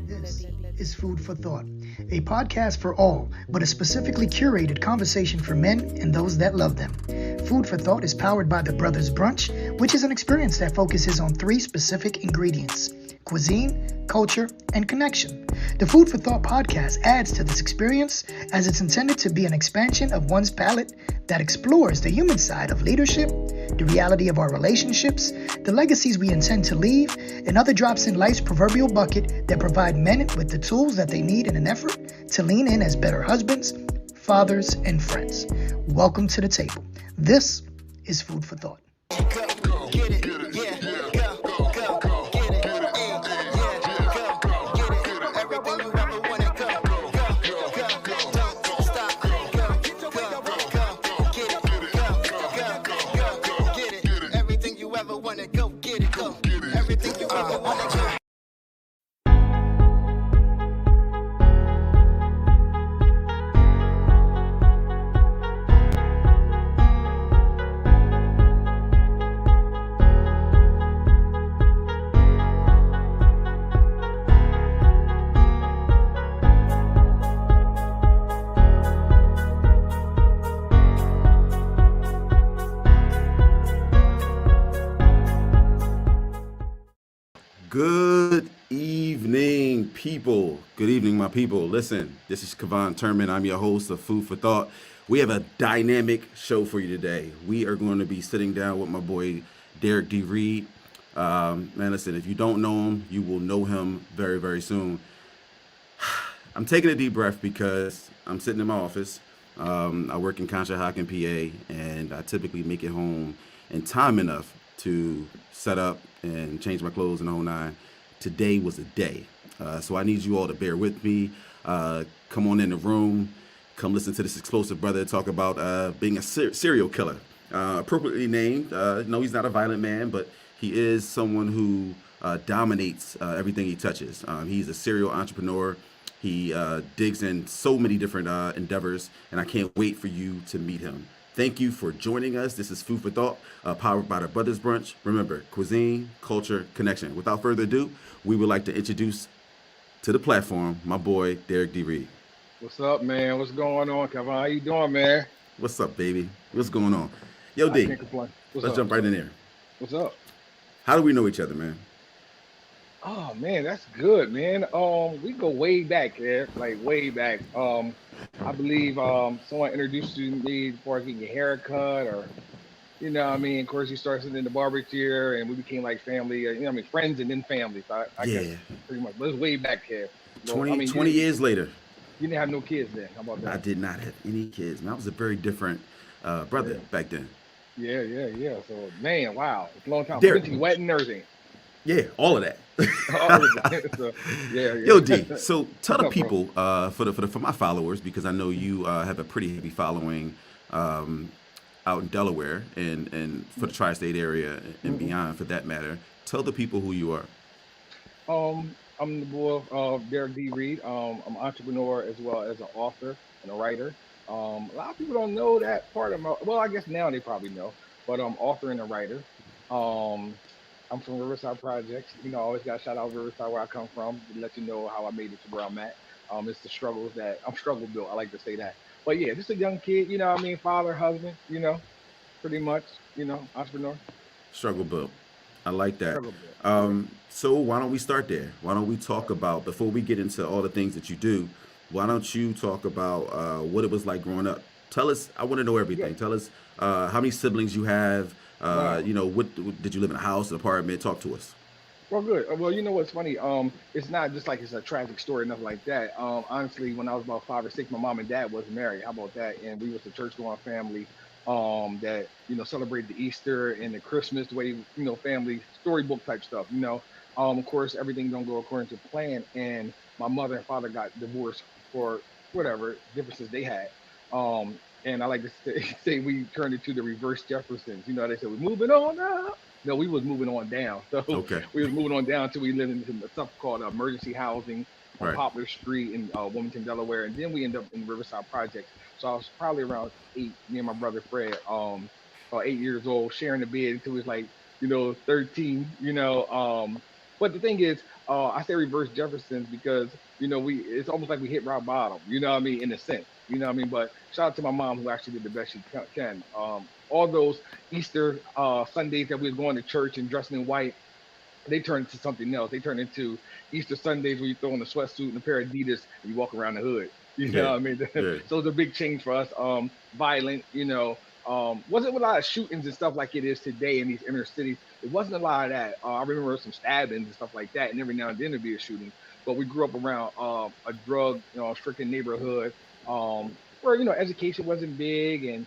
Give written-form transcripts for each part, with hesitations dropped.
This is Food for Thought, a podcast for all, but a specifically curated conversation for men and those that love them. Food for Thought is powered by the Brothers Brunch, which is an experience that focuses on three specific ingredients: cuisine, culture, and connection. The Food for Thought podcast adds to this experience as it's intended to be an expansion of one's palate that explores the human side of leadership, the reality of our relationships, the legacies we intend to leave, and other drops in life's proverbial bucket that provide men with the tools that they need in an effort to lean in as better husbands, fathers, and friends. Welcome to the table. This is Food for Thought. Good evening, people. Good evening, my people. Listen, this is Kavan Turman. I'm your host of Food for Thought. We have a dynamic show for you today. We are going to be sitting down with my boy, Derrick D. Reed. Man, listen, if you don't know him, you will know him very, very soon. I'm taking a deep breath because I'm sitting in my office. I work in Conshohocken, PA, and I typically make it home in time enough to set up and change my clothes and the whole nine. Today was a day. So I need you all to bear with me. Come on in the room. Come listen to this explosive brother talk about being a serial killer. Appropriately named. No, he's not a violent man, but he is someone who dominates everything he touches. He's a serial entrepreneur. He digs in so many different endeavors, and I can't wait for you to meet him. Thank you for joining us. This is Food for Thought, powered by the Brothers Brunch. Remember, cuisine, culture, connection. Without further ado, we would like to introduce to the platform my boy, Derrick D. Reed. What's up, man? What's going on, Kevin? How you doing, man? What's up, baby? What's going on? Yo, D, let's jump right in there. What's up? How do we know each other, man? Oh, man, that's good, man. We go way back, man, like way back. I believe someone introduced you to me before I get your haircut, or you know what I mean. Of course, you started sitting in the barber chair, and we became like family. You know what I mean, friends and then family. So I guess pretty much. But it's way back here. Well, 20 years later. You didn't have no kids then. How about that? I did not have any kids. Man, I was a very different brother back then. Yeah. So, man, wow, it's a long time. Derrick. Wet and everything. Yeah, all of that. So, yeah. Yo, D. So tell the people, for my followers, because I know you have a pretty heavy following out in Delaware and for the tri-state area and beyond, for that matter. Tell the people who you are. I'm the boy of Derrick D. Reed. I'm an entrepreneur as well as an author and a writer. A lot of people don't know that part of my. Well, I guess now they probably know, but I'm author and a writer. I'm from Riverside Projects. You know, I always got to shout out Riverside, where I come from, to let you know how I made it to where I'm at. It's the struggles that I'm struggle built. I like to say that. But yeah, just a young kid, you know what I mean? Father, husband, you know, pretty much, you know, entrepreneur. Struggle built. I like that. So why don't we start there? Why don't we talk about, before we get into all the things that you do, why don't you talk about what it was like growing up? Tell us, I want to know everything. Yeah. Tell us how many siblings you have. You know, what did you live in a house, an apartment? Talk to us. Well, good. Well, you know what's funny? It's not just like it's a tragic story, nothing like that. Honestly, when I was about 5 or 6, my mom and dad wasn't married. How about that? And we was a church-going family that, you know, celebrated the Easter and the Christmas, the way, you know, family storybook type stuff, you know. Of course, everything don't go according to plan. And my mother and father got divorced for whatever differences they had. And I like to say we turned into the reverse Jeffersons. You know, they said we're moving on up. No, we was moving on down. So we was moving on down until we lived in stuff called emergency housing on Poplar Street in Wilmington, Delaware. And then we ended up in Riverside Projects. So I was probably around 8, me and my brother Fred, 8 years old, sharing the bed until he was like, 13, But the thing is, I say reverse Jeffersons because it's almost like we hit rock bottom. You know what I mean, in a sense. You know what I mean. But shout out to my mom who actually did the best she can. All those Easter Sundays that we was going to church and dressing in white, they turned into something else. They turned into Easter Sundays where you throw on a sweatsuit and a pair of Adidas and you walk around the hood. You know Yeah, what I mean? yeah. So it's a big change for us. Violent, wasn't a lot of shootings and stuff like it is today in these inner cities. It wasn't a lot of that. I remember some stabbings and stuff like that, and every now and then there'd be a shooting. But we grew up around a drug, stricken neighborhood, where education wasn't big and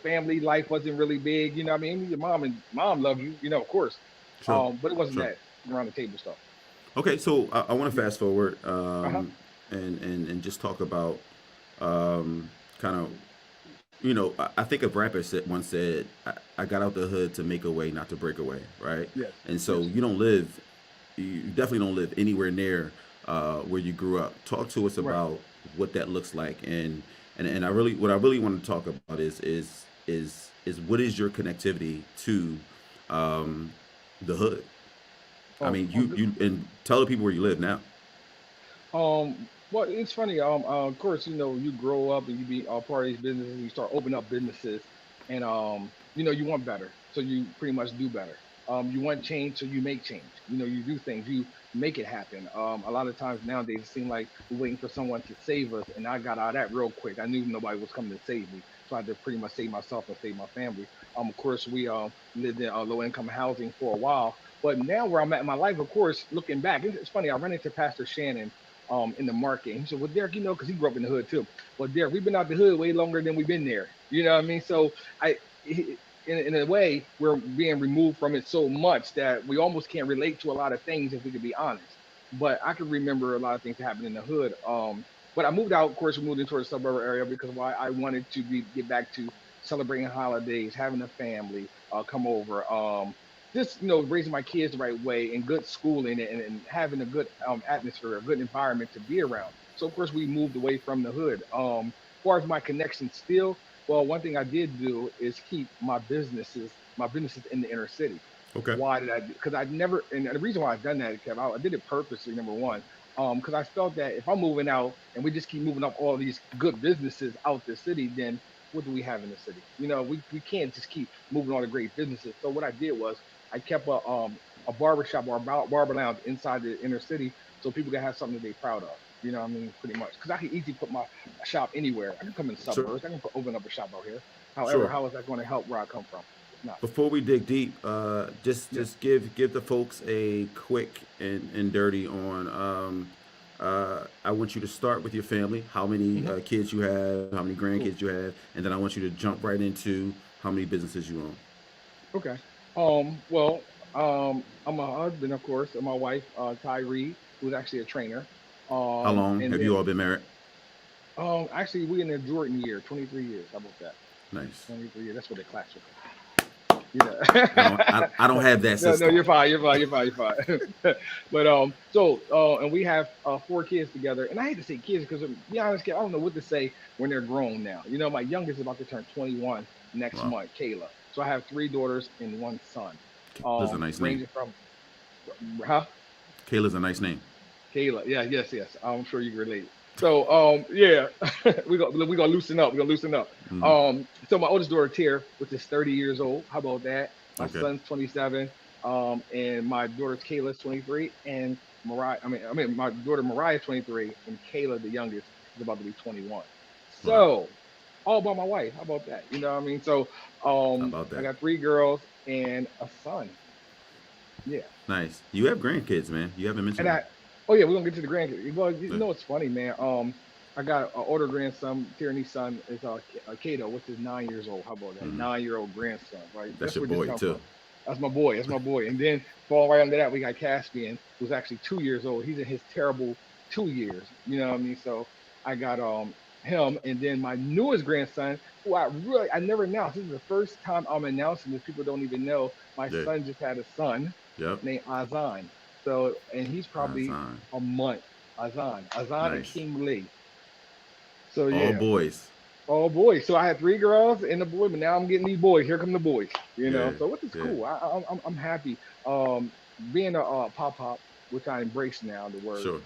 family life wasn't really big. You know what I mean? Your mom love you, of course. Sure, But it wasn't sure. that around the table stuff. Okay, so I want to Yeah. fast forward Uh-huh. and just talk about kind of I think a rapper once said, I got out the hood to make a way, not to break away, right? Yes. And so Yes. you definitely don't live anywhere near where you grew up. Talk to us Right. about what that looks like, and what I really want to talk about is what is your connectivity to um, the hood? I mean, Oh, good. you and tell the people where you live now. Well, it's funny. Of course, you grow up and you be a part of these businesses. And you start opening up businesses, and you want better, so you pretty much do better. You want change, so you make change. You do things, you make it happen. A lot of times nowadays, it seems like we're waiting for someone to save us, and I got out of that real quick. I knew nobody was coming to save me, so I had to pretty much save myself and save my family. Of course, we lived in low income housing for a while, but now where I'm at in my life, of course, looking back, it's funny. I ran into Pastor Shannon in the market. And he said, "Well, Derrick, because he grew up in the hood too. Well, Derrick, we've been out the hood way longer than we've been there. You know what I mean? So in a way, we're being removed from it so much that we almost can't relate to a lot of things if we could be honest. But I can remember a lot of things that happened in the hood. But I moved out. Of course, we moved into a suburb area because why I wanted to get back to celebrating holidays, having a family come over. Just raising my kids the right way and good schooling and having a good atmosphere, a good environment to be around. So of course we moved away from the hood. As far as my connection still, well, one thing I did do is keep my businesses in the inner city. Okay. Why did I? Because I never, and the reason why I've done that, Kev, I did it purposely. Number one, because I felt that if I'm moving out and we just keep moving up all these good businesses out the city, then what do we have in the city? We can't just keep moving all the great businesses. So what I did was I kept a barber shop or a barber lounge inside the inner city so people can have something that they're proud of. You know what I mean? Pretty much. Because I can easily put my shop anywhere. I can come in the Sure. suburbs. I can open up a shop out here. However, Sure. how is that going to help where I come from? It's not. Before we dig deep, just Yeah. just give the folks a quick and dirty on. I want you to start with your family. How many Hmm. kids you have? How many Cool. grandkids you have? And then I want you to jump right into how many businesses you own. Okay. Well, I'm a husband, of course, and my wife, Tyree, who's actually a trainer. How long And have you then, all been married? actually, we're in the Jordan year, 23 years. How about that? Nice. 23 years. That's what they classic. Yeah. I don't have that No, no, system. you're fine. You're fine. You're fine. You're fine. But and we have four kids together. And I hate to say kids because, to be honest, I don't know what to say when they're grown now. My youngest is about to turn 21 next Wow. month, Kayla. So I have three daughters and one son. Kayla's a nice name. Ranging from, huh? Kayla's a nice name. Kayla. Yeah, yes, yes. I'm sure you can relate. So, yeah, we gonna loosen up. We're gonna loosen up. Hmm. So my oldest daughter Tier, which is 30 years old. How about that? My Okay. son's 27. And my daughter's Kayla's 23, and my daughter Mariah's 23, and Kayla, the youngest, is about to be 21. Wow. So, all by my wife. How about that? You know what I mean? So, How about I that? got three girls and a son. Yeah. Nice. You have grandkids, man. You haven't mentioned And that. oh yeah, we're gonna get to the grandkids. Well, you Yeah. know it's funny, man. I got an older grandson. Tierney's son is Kato, which is 9 years old. How about that? Hmm. 9-year-old grandson, right? That's That's your where this boy comes too. from. That's my boy. That's my boy. And then fall right under that, we got Caspian, who's actually 2 years old. He's in his terrible 2 years. You know what I mean? So I got him, and then my newest grandson, who I never announced. This is the first time I'm announcing this. People don't even know. My Yeah. son just had a son Yep. named Azan. So, and he's probably Azan. a month. Azan and Nice. King Lee. So All yeah. boys. Oh boy. So I had three girls and a boy, but now I'm getting these boys. Here come the boys. Yeah. So which is Yeah. cool. I'm happy. Um, being a pop, which I embrace now, the word, Sure.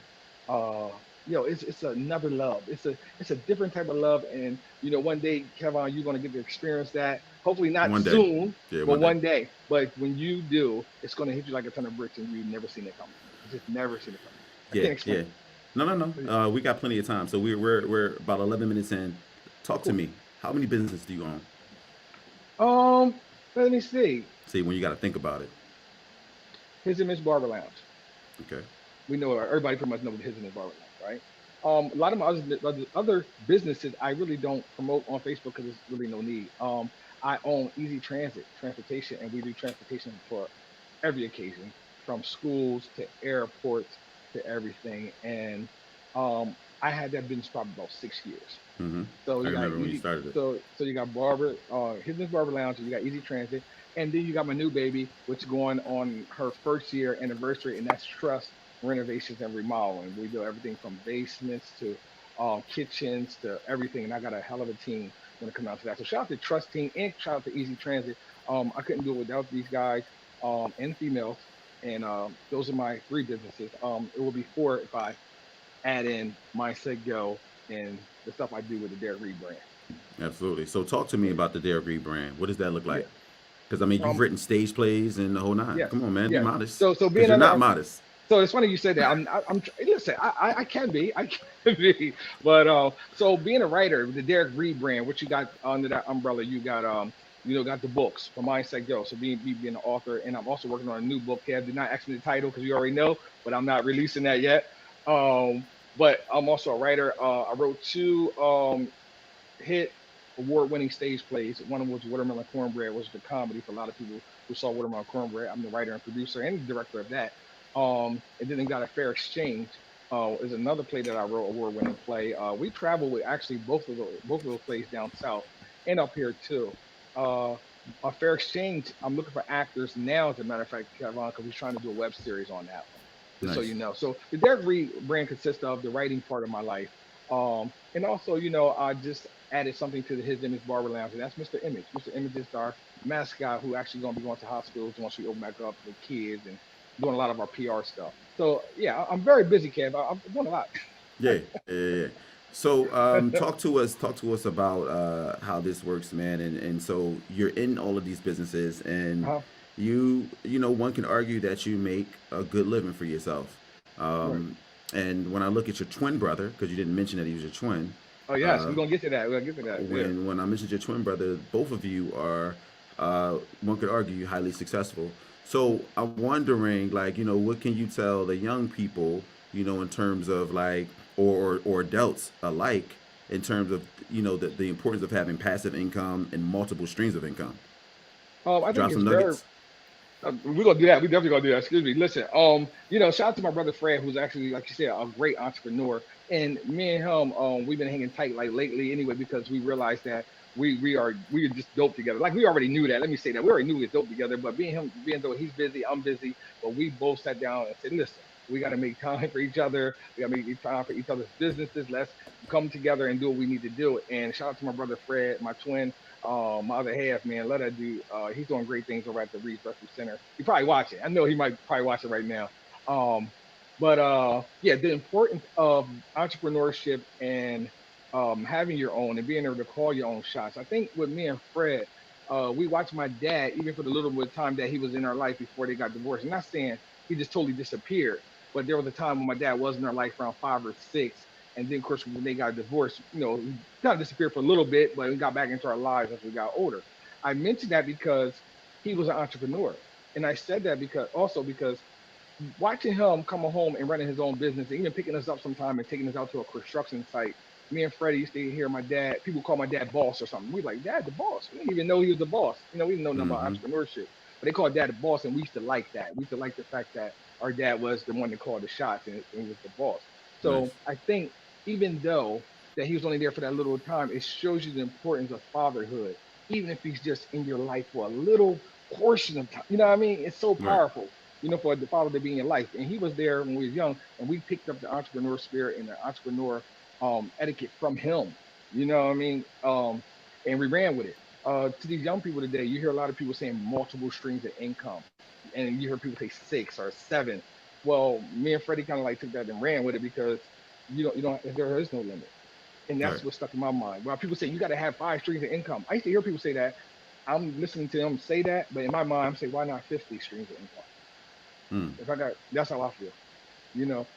uh, it's another love. It's a different type of love, and one day, Kevin, you're gonna get to experience that. Hopefully not One day. soon, Yeah, but one day. one day. But when you do, it's gonna hit you like a ton of bricks, and you've never seen it coming. You just never seen it coming. I Yeah, can't explain yeah. it. No, no, no. So, We got plenty of time. So we're about 11 minutes in. Talk to cool. me. How many businesses do you own? Um, Let me see. See, when you got to think about it. His Image Barber Lounge. Okay. We know everybody pretty much knows his Image Barber Lounge, right? A lot of my other businesses I really don't promote on Facebook because there's really no need. I own Easy Transit Transportation, and we do transportation for every occasion, from schools to airports to everything. And I had that business probably about 6 years. Mm-hmm. So I you got remember when you easy. started it. So you got His Barber Lounge, and you got Easy Transit, and then you got my new baby, which is going on her first year anniversary, and that's Trust Renovations and Remodeling. We do everything from basements to kitchens to everything, and I got a hell of a team when it comes down to that. So shout out to Trust Team and shout out to Easy Transit. I couldn't do it without these guys and females, and those are my three businesses. It will be four if I add in Mindset Go and the stuff I do with the Derrick Reed brand. Absolutely. So talk to me Yeah, about the Derrick Reed brand. What does that look like? yeah. Because I mean, you've Um, written stage plays and the whole nine. yes, Come on, man, be yes. modest. So Because being you're under, not modest. so it's funny you said that. Listen, I can be, I can be, but so being a writer, the Derrick Reed brand, what you got under that umbrella, you got got the books from Mindset Go. So being an author, and I'm also working on a new book. Kev did not ask me the title because you already know, but I'm not releasing that yet. Um, but I'm also a writer. I wrote two hit award-winning stage plays. One of them was Watermelon Cornbread, was the comedy for a lot of people who saw Watermelon Cornbread. I'm the writer and producer and the director of that. And then they got a Fair Exchange. Is another play that I wrote, award-winning play. We travel with actually both of those plays down south and up here too. Uh, a Fair Exchange. I'm looking for actors now, as a matter of fact, Kevin, because we're trying to do a web series on that one. Just so Nice. you know. So the Derek Reed brand consists of the writing part of my life. And also, I just added something to His Image Barber Lounge, and that's Mr. Image. Mr. Image is our mascot who actually going to be going to hospitals once we open back up with kids and doing a lot of our PR stuff. So yeah, I'm very busy, Kev. I'm doing a lot. Yeah, yeah, yeah. Yeah. So talk to us about how this works, man. And so you're in all of these businesses, and Uh-huh. one can argue that you make a good living for yourself. Right. Um, and when I look at your twin brother, because you didn't mention that he was your twin, Oh yes, uh, we're gonna get to that. We're gonna get to that. Yeah. when I mentioned your twin brother, both of you are, one could argue, highly successful. So I'm wondering, like, what can you tell the young people, in terms of like, or adults alike, in terms of the importance of having passive income and multiple streams of income. I think Drop it's some very. nuggets. We're gonna do that. We definitely gonna do that. Excuse me. Listen, shout out to my brother Fred, who's actually, like you said, a great entrepreneur. And me and him, we've been hanging tight like lately anyway, because we realized that we are just dope together. Like we already knew that. Let me say that we already knew we were dope together. But being though he's busy, I'm busy, but we both sat down and said, listen, we got to make time for each other. We got to make time for each other's businesses. Let's come together and do what we need to do. And shout out to my brother Fred, my twin, my other half, man. Let that dude. He's doing great things over at the Reed Rescue Center. He probably watch it. I know he might probably watch it right now. Um, but yeah, the importance of entrepreneurship and having your own and being able to call your own shots. I think with me and Fred, we watched my dad, even for the little bit of time that he was in our life before they got divorced. I'm not saying he just totally disappeared, but there was a time when my dad was in our life around 5 or 6. And then, of course, when they got divorced, he kind of disappeared for a little bit, but we got back into our lives as we got older. I mentioned that because he was an entrepreneur. And I said that because watching him come home and running his own business, and even picking us up sometime and taking us out to a construction site. Me and Freddie used to hear my dad, people call my dad boss or something. We like, Dad, the boss. We didn't even know he was the boss. We didn't know nothing about Mm-hmm. entrepreneurship. But they called dad the boss, and we used to like that. We used to like the fact that our dad was the one that called the shots and was the boss. Nice. So I think even though that he was only there for that little time, it shows you the importance of fatherhood, even if he's just in your life for a little portion of time. You know what I mean? It's so Right. powerful, for the father to be in your life. And he was there when we was young, and we picked up the entrepreneur spirit and the entrepreneur etiquette from him. You know what I mean? And we ran with it. To these young people today, you hear a lot of people saying multiple streams of income. and you hear people say 6 or 7. Well, me and Freddie kind of like took that and ran with it because there is no limit. And All right. that's what stuck in my mind. While people say you got to have 5 streams of income, I used to hear people say that. I'm listening to them say that, but in my mind, I'm saying, why not 50 streams of income? Mm. If I got, that's how I feel. You know,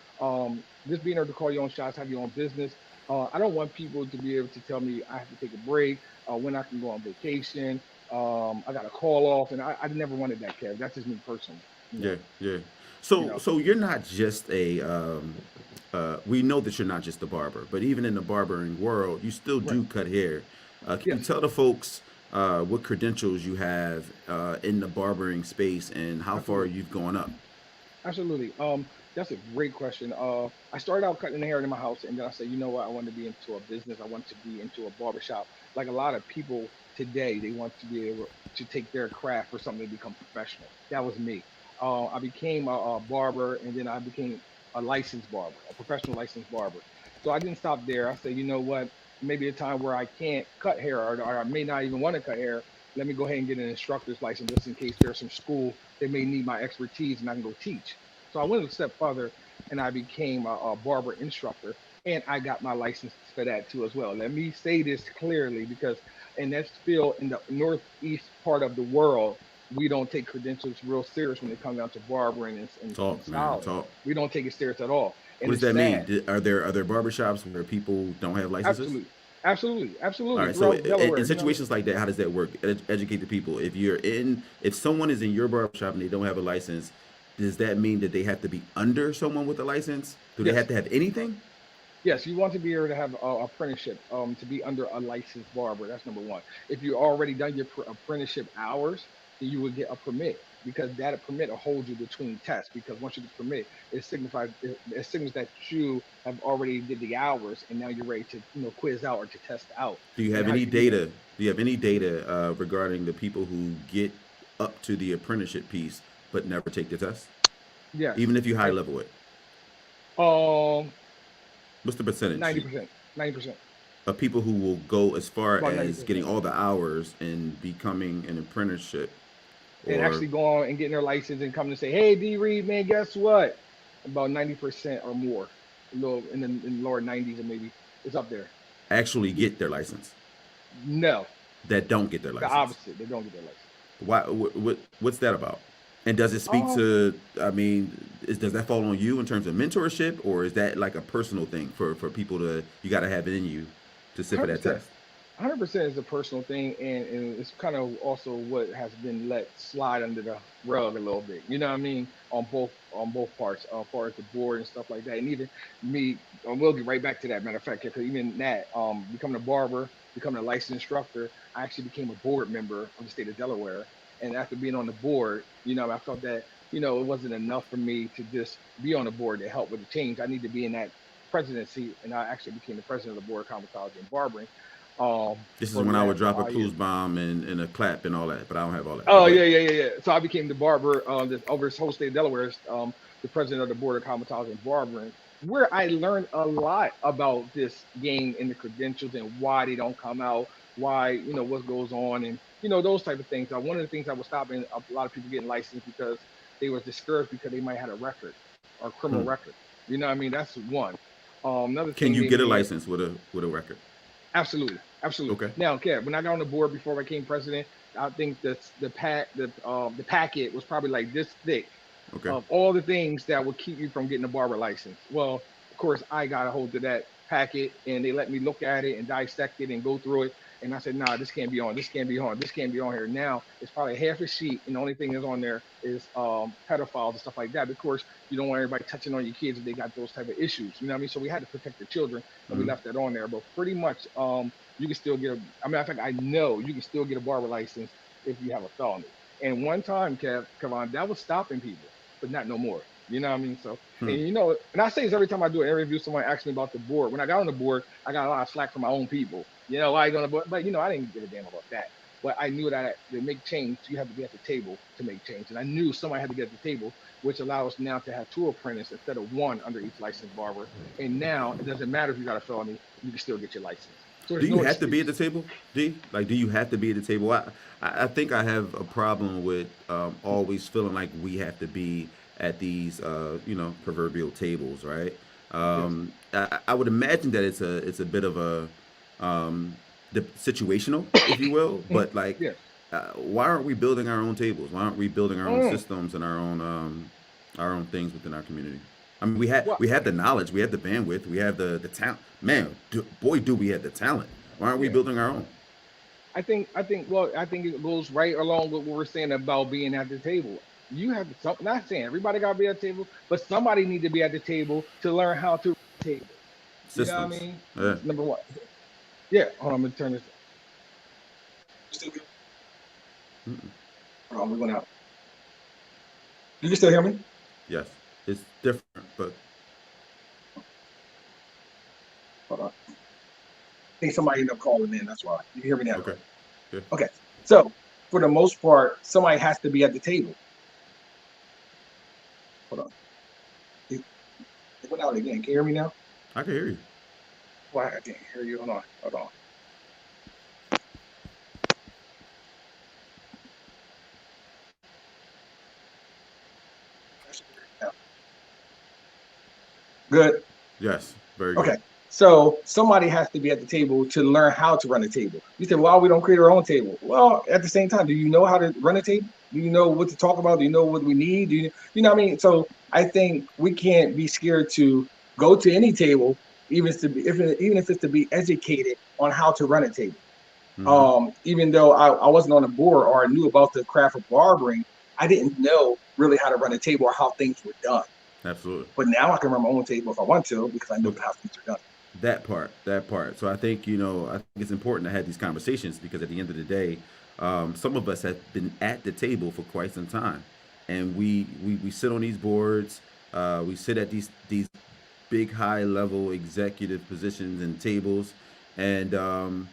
just being able to call your own shots, have your own business. I don't want people to be able to tell me I have to take a break, when I can go on vacation. I got to call off, and I never wanted that, Kev. That's just me personally. You know, Yeah, yeah. you So know. so you're not just a we know that you're not just a barber, but even in the barbering world, you still Right. do cut hair. Can you Yes. tell the folks what credentials you have in the barbering space and how far Absolutely. you've gone up? Absolutely. That's a great question. I started out cutting the hair in my house, and then I said, you know what? I want to be into a business. I want to be into a barbershop. Like a lot of people today, they want to be able to take their craft for something to become professional. That was me. I became a barber, and then I became a licensed barber, a professional licensed barber. So I didn't stop there. I said, you know what? Maybe a time where I can't cut hair, or I may not even want to cut hair. Let me go ahead and get an instructor's license just in case there's some school they may need my expertise and I can go teach. So I went a step further and I became a barber instructor, and I got my license for that too as well. Let me say this clearly because in that field in the northeast part of the world, we don't take credentials real serious when it comes down to barbering and Talk, man, styling. talk. We don't take it serious at all. What And does it's that mean? sad. Are there barbershops where people don't have licenses? Absolutely. Absolutely. All Absolutely. right. So Throughout Delaware, in you know. situations like that, how does that work? Educate the people. If someone is in your barbershop and they don't have a license, does that mean that they have to be under someone with a license? Do they have Yes. to have anything? Yes, you want to be able to have a apprenticeship, to be under a licensed barber. That's number one. If you already done your apprenticeship hours, then you would get a permit because that permit will hold you between tests. Because once you get the permit, it signals that you have already did the hours and now you're ready to quiz out or to test out. Do you And have how do any you do that? data? Do you have any data regarding the people who get up to the apprenticeship piece but never take the test, Yes. even if you high And level it? um What's the percentage 90%. 90%. of people who will go as far About as getting 90%. all the hours and becoming an apprenticeship? And Or actually go on and getting their license and come to say, hey, D Reed, man, guess what? About 90% or more, a little in the lower 90s, or maybe it's up there. actually Yeah. get their license No, that don't get their the license? opposite. They don't get their license. Why? What's that about? And does it speak Um, to? I mean, does that fall on you in terms of mentorship, or is that like a personal thing for people to you got to have it in you to sit for that 100%. test? 100% is a personal thing, and it's kind of also what has been let slide under the rug a little bit. You know what I mean? On both parts, as far as the board and stuff like that, and even me. We'll get right back to that. Matter of fact, because even that, becoming a barber, becoming a licensed instructor, I actually became a board member of the state of Delaware. And after being on the board, I felt that it wasn't enough for me to just be on the board to help with the change. I need to be in that presidency, and I actually became the president of the board of cosmetology and barbering, This is for when I would that for drop a 5 years. clues bomb and a clap and all that, but I don't have all that. But Oh go yeah, ahead. yeah, yeah, yeah. So I became the barber, over this whole state of Delaware, the president of the board of cosmetology and barbering, where I learned a lot about this game and the credentials and why they don't come out, why what goes on, and those type of things. One of the things that was stopping a lot of people getting licensed because they was discouraged because they might have a record or criminal Hmm. record. You know what I mean? That's one. Another Can thing you may get a be. license with a record? Absolutely, absolutely. Okay. Now, okay, when I got on the board before I became president, I think the packet was probably like this thick Okay. of all the things that would keep you from getting a barber license. Well, of course, I got a hold of that packet, and they let me look at it and dissect it and go through it. And I said, nah, this can't be on. This can't be on. This can't be on here. Now it's probably half a sheet, and the only thing that's on there is pedophiles and stuff like that. But of course, you don't want everybody touching on your kids if they got those type of issues. You know what I mean? So we had to protect the children, and we Hmm. left that on there. But pretty much, you can still get a. I mean, in fact, I know you can still get a barber license if you have a felony. And one time, Kevon, that was stopping people, but not no more. You know what I mean? So, Hmm. and I say this every time I do an interview, someone asks me about the board. When I got on the board, I got a lot of slack from my own people. Why you on the board? But I didn't give a damn about that. But I knew that to make change, you have to be at the table to make change. And I knew somebody had to get at the table, which allows us now to have 2 apprentices instead of 1 under each licensed barber. And now it doesn't matter if you got a felony, you can still get your license. So Do there's you no have to be at the excuse. table, D? Like, do you have to be at the table? I think I have a problem with always feeling like we have to be at these, proverbial tables, right? Yes. I would imagine that it's a bit of a situational, if you will. Mhm. But like, Yes. why aren't we building our own tables? Why aren't we building our own Mm. systems and our own things within our community? I mean, Well, we have the knowledge, we have the bandwidth, we have the talent. Man, boy, do we have the talent. Why aren't we yeah. building our own? I think it goes right along with what we're saying about being at the table. You have to, not saying everybody got to be at the table, but somebody need to be at the table to learn how to table. You know what I Systems. mean? Yeah. That's number one. Yeah. Hold on, I'm gonna turn this. Still here? Mm-mm. Hold on, we're going out. You can still hear me? Yes, it's different, but Hold on. I think somebody ended up calling in. That's why you can hear me now. okay. Yeah. Okay. So for the most part, somebody has to be at the table. Hold on. It went out again. Can you hear me now? I can hear you. Why I can't hear you? Hold on. Hold on. Good. Yes, very good. Okay. So somebody has to be at the table to learn how to run a table. You said, well, we don't create our own table. Well, at the same time, do you know how to run a table? Do you know what to talk about? Do you know what we need? You know what I mean? So I think we can't be scared to go to any table, even if it's to be educated on how to run a table. Mm-hmm. Even though I wasn't on the board or I knew about the craft of barbering, I didn't know really how to run a table or how things were done. Absolutely. But now I can run my own table if I want to because I know Well, how things are done. that part. So I think I think it's important to have these conversations because at the end of the day, some of us have been at the table for quite some time, and we sit on these boards, we sit at these big high level executive positions and tables, and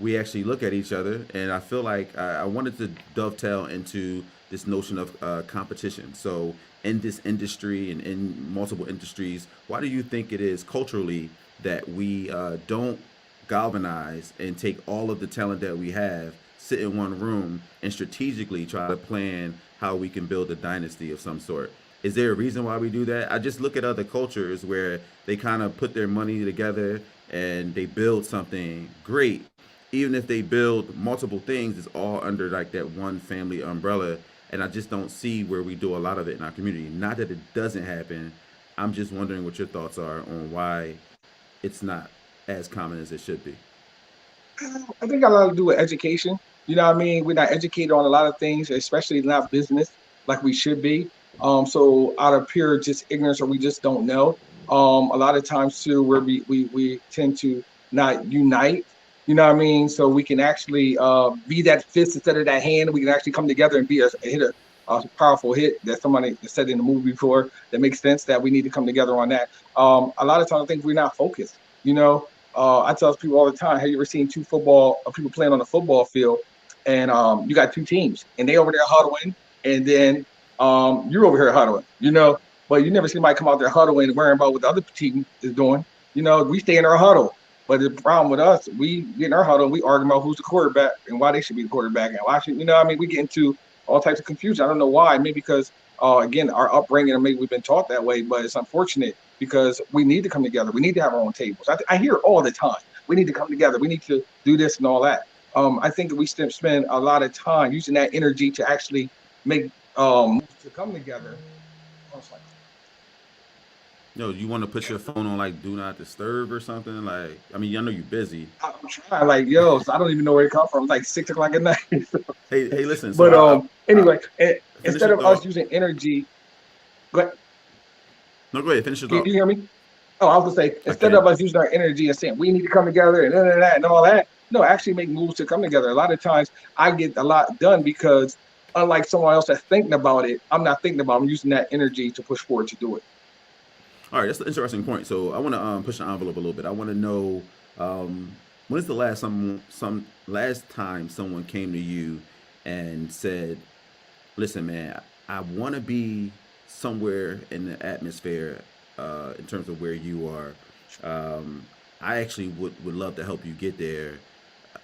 we actually look at each other. And I feel like I wanted to dovetail into this notion of competition. So in this industry and in multiple industries, why do you think it is culturally that we don't galvanize and take all of the talent that we have, sit in one room, and strategically try to plan how we can build a dynasty of some sort? Is there a reason why we do that? I just look at other cultures where they kind of put their money together and they build something great. Even if they build multiple things, it's all under like that one family umbrella. And I just don't see where we do a lot of it in our community. Not that it doesn't happen. I'm just wondering what your thoughts are on why it's not as common as it should be. I think got a lot to do with education. You know what I mean? We're not educated on a lot of things, especially not business like we should be. So out of pure just ignorance or we just don't know. A lot of times too, where we tend to not unite. You know what I mean? So we can actually be that fist instead of that hand. We can actually come together and be a powerful hit that somebody said in the movie before. That makes sense that we need to come together on that. A lot of times I think we're not focused. You know, I tell people all the time, have you ever seen people playing on a football field and you got two teams and they over there huddling and then you're over here huddling, but you never see anybody come out there huddling and worrying about what the other team is doing. We stay in our huddle. But the problem with us, we get in our huddle and we argue about who's the quarterback and why they should be the quarterback and why should, I mean, we get into all types of confusion. I don't know why. Maybe because, again, our upbringing, or maybe we've been taught that way, but it's unfortunate because we need to come together. We need to have our own tables. I hear all the time. We need to come together. We need to do this and all that. I think that we spend a lot of time using that energy to actually make to come together. Yo, you want to put your phone on like do not disturb or something? Like, I mean, I know you're busy. I'm trying, like, yo, so I don't even know where it come from. It's like 6 o'clock at night. Hey, listen. So But I anyway, finish instead your of us thought. using energy, go No, go ahead. Finish your can thought. you hear me? Oh, I was gonna say, I instead can. of us using our energy and saying we need to come together and that and all that, no, actually make moves to come together. A lot of times I get a lot done because unlike someone else that's thinking about it, I'm not thinking about it. I'm using that energy to push forward to do it. All right, that's an interesting point. So I want to push the envelope a little bit. I want to know when is the some last time someone came to you and said, "Listen, man, I want to be somewhere in the atmosphere in terms of where you are. Um, I actually would love to help you get there.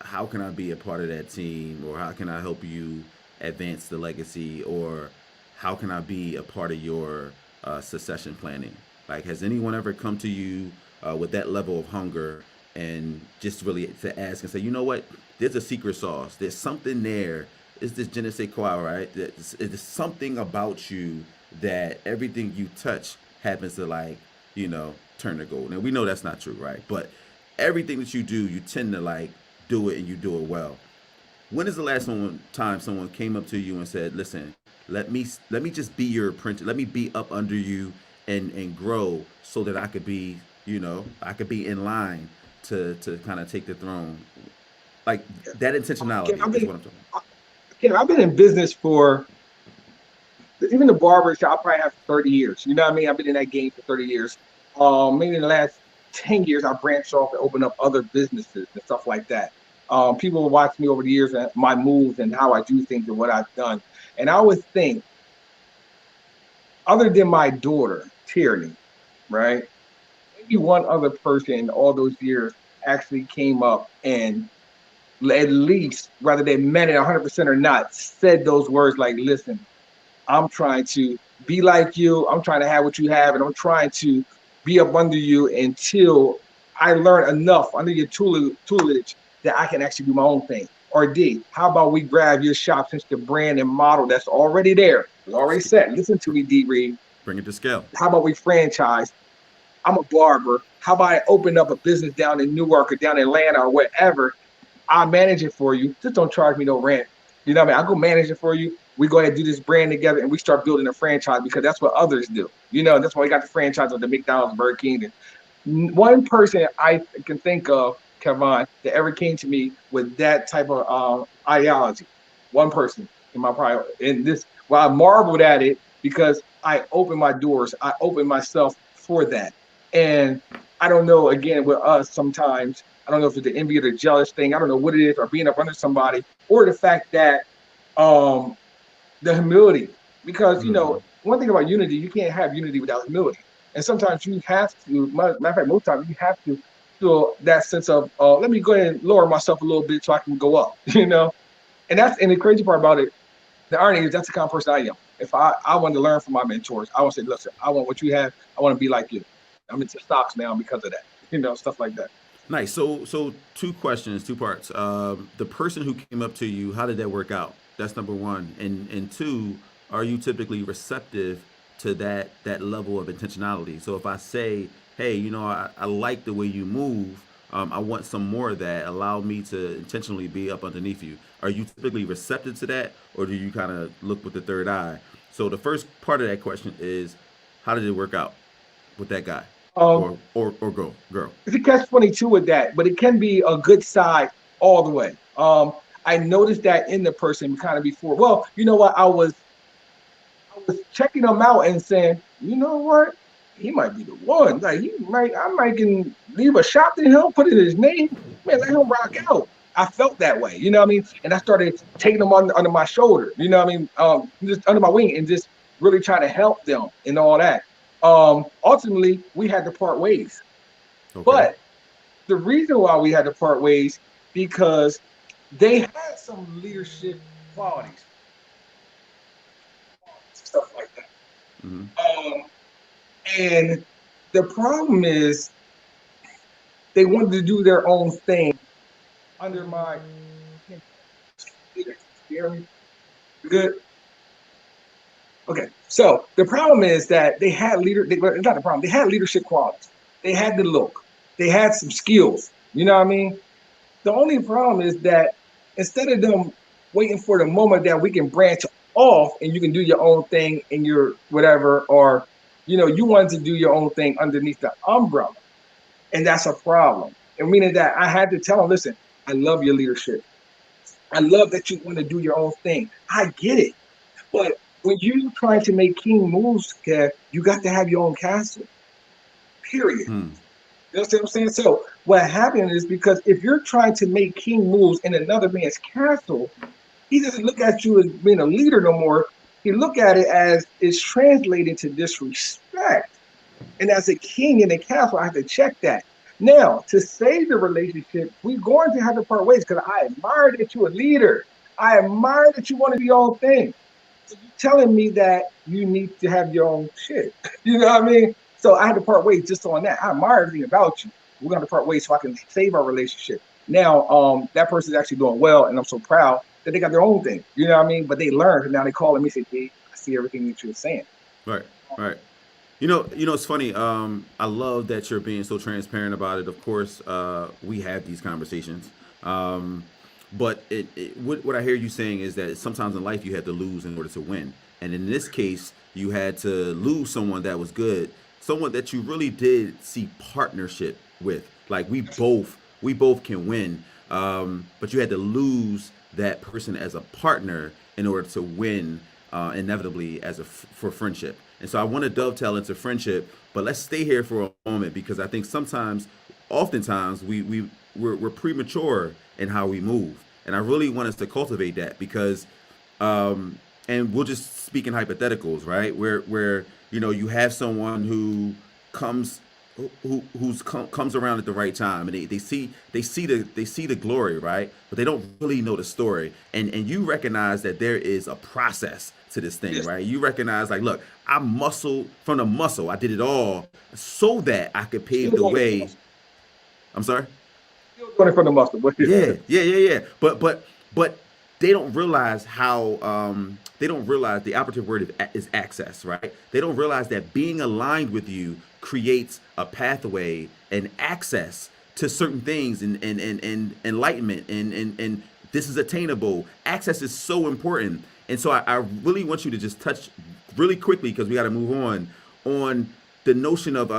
How can I be a part of that team, or how can I help you advance the legacy, or how can I be a part of your succession planning? Like, has anyone ever come to you with that level of hunger and just really to ask and say, you know what, there's a secret sauce. There's something there. It's this je ne sais quoi, right? There's something about you that everything you touch happens to, like, turn to gold. And we know that's not true, right? But everything that you do, you tend to like do it, and you do it well. When is the last time someone came up to you and said, "Listen, let me just be your apprentice. Let me be up under you and grow so that I could be, I could be in line to kind of take the throne." Like, that intentionality is what I'm talking about. I've been in business for, even the barber shop, I probably have 30 years. You know what I mean? I've been in that game for 30 years. Maybe in the last 10 years, I branched off and opened up other businesses and stuff like that. People will watch me over the years and my moves and how I do things and what I've done. And I always think, other than my daughter, Tierney, right? Maybe one other person in all those years actually came up and, at least, whether they meant it 100% or not, said those words like, "Listen, I'm trying to be like you. I'm trying to have what you have, and I'm trying to be up under you until I learn enough under your tutelage that I can actually do my own thing." Or D, how about we grab your shop, since the brand and model that's already there, it's already set. Listen to me, D. Reed. Bring it to scale. How about we franchise? I'm a barber. How about I open up a business down in Newark or down in Atlanta or wherever? I'll manage it for you. Just don't charge me no rent. You know what I mean? I'll go manage it for you. We go ahead and do this brand together, and we start building a franchise, because that's what others do. That's why we got the franchise of the McDonald's, Burger King. And one person I can think of, Kevon, that ever came to me with that type of ideology. One person in my prior, in this, well, I marveled at it because I opened my doors. I opened myself for that. And I don't know, again, with us sometimes, I don't know if it's the envy or the jealous thing. I don't know what it is, or being up under somebody, or the fact that the humility. Because, one thing about unity, you can't have unity without humility. And sometimes you have to, matter of fact, most times you have to feel that sense of, let me go ahead and lower myself a little bit so I can go up, And the crazy part about it, the irony is, that's the kind of person I am. If I want to learn from my mentors, I want to say, "Listen, I want what you have. I want to be like you." I'm into stocks now because of that, stuff like that. Nice. So two questions, two parts. The person who came up to you, how did that work out? That's number one. And two, are you typically receptive to that level of intentionality? So if I say, "Hey, I like the way you move. I want some more of that. Allow me to intentionally be up underneath you." Are you typically receptive to that, or do you kind of look with the third eye? So the first part of that question is, how did it work out with that guy? Or girl. It's a catch-22 with that, but it can be a good side all the way. I noticed that in the person kind of before. Well, you know what? I was checking him out and saying, "You know what? He might be the one. Like, I might can leave a shop to him, put in his name, man, let him rock out." I felt that way, you know what I mean? And I started taking them under my shoulder, you know what I mean? Just under my wing, and just really trying to help them and all that. Ultimately, we had to part ways. Okay. But the reason why we had to part ways, because they had some leadership qualities, stuff like that. Mm-hmm. And the problem is, they wanted to do their own thing under my leadership. Good. Okay, so the problem is that they had it's not the problem. They had leadership qualities. They had the look. They had some skills. You know what I mean? The only problem is that instead of them waiting for the moment that we can branch off and you can do your own thing in your whatever, or, you wanted to do your own thing underneath the umbrella. And that's a problem. And meaning that I had to tell them, "Listen, I love your leadership. I love that you want to do your own thing. I get it. But when you're trying to make king moves, you got to have your own castle, period." You know what I'm saying? So what happened is, because if you're trying to make king moves in another man's castle, he doesn't look at you as being a leader no more. He look at it as it's translated to disrespect. And as a king in the castle, I have to check that. Now, to save the relationship, we're going to have to part ways because I admire that you're a leader. I admire that you want to do your own thing. So you're telling me that you need to have your own shit. You know what I mean? So I had to part ways just on that. I admire everything about you. We're going to part ways so I can save our relationship. Now, that person's actually doing well, and I'm so proud that they got their own thing. You know what I mean? But they learned, and now they calling me and say, "Hey, I see everything that you're saying." Right, right. It's funny. I love that you're being so transparent about it. Of course, we have these conversations. But what I hear you saying is that sometimes in life you have to lose in order to win. And in this case, you had to lose someone that was good, someone that you really did see partnership with. Like we both can win. But you had to lose that person as a partner in order to win inevitably for friendship. And so I want to dovetail into friendship, but let's stay here for a moment because I think oftentimes, we're premature in how we move, and I really want us to cultivate that because, and we'll just speak in hypotheticals, right? Where you have someone who comes comes around at the right time and they see the glory, right, but they don't really know the story, and you recognize that there is a process to this thing, Yes. right? You recognize, like, look, I muscle from the muscle, I did it all so that I could pave Still the doing it for the way. muscle. I'm sorry. Still doing it for the muscle. But Yeah, yeah, yeah, yeah. But they don't realize how they don't realize the operative word is access, right? They don't realize that being aligned with you creates a pathway and access to certain things and enlightenment and this is attainable. Access is so important. And so I really want you to just touch really quickly because we got to move on the notion of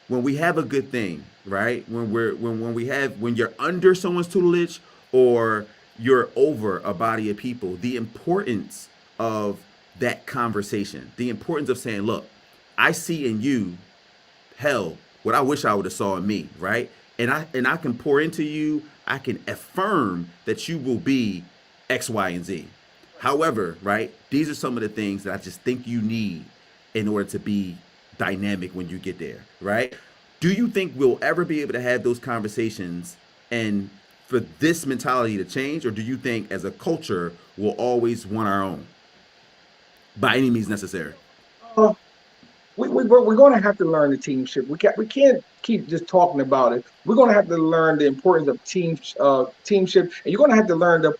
when we have a good thing, right? When you're under someone's tutelage or you're over a body of people, the importance of that conversation, the importance of saying, look, I see in you, hell, what I wish I would have saw in me, right? And I can pour into you, I can affirm that you will be X, Y, and Z. However, right, these are some of the things that I just think you need in order to be dynamic when you get there, right? Do you think we'll ever be able to have those conversations and for this mentality to change, or do you think as a culture we'll always want our own by any means necessary? uh, we're going to have to learn the teamship. We can't keep just talking about it. We're going to have to learn the importance of teamship, and you're going to have to learn the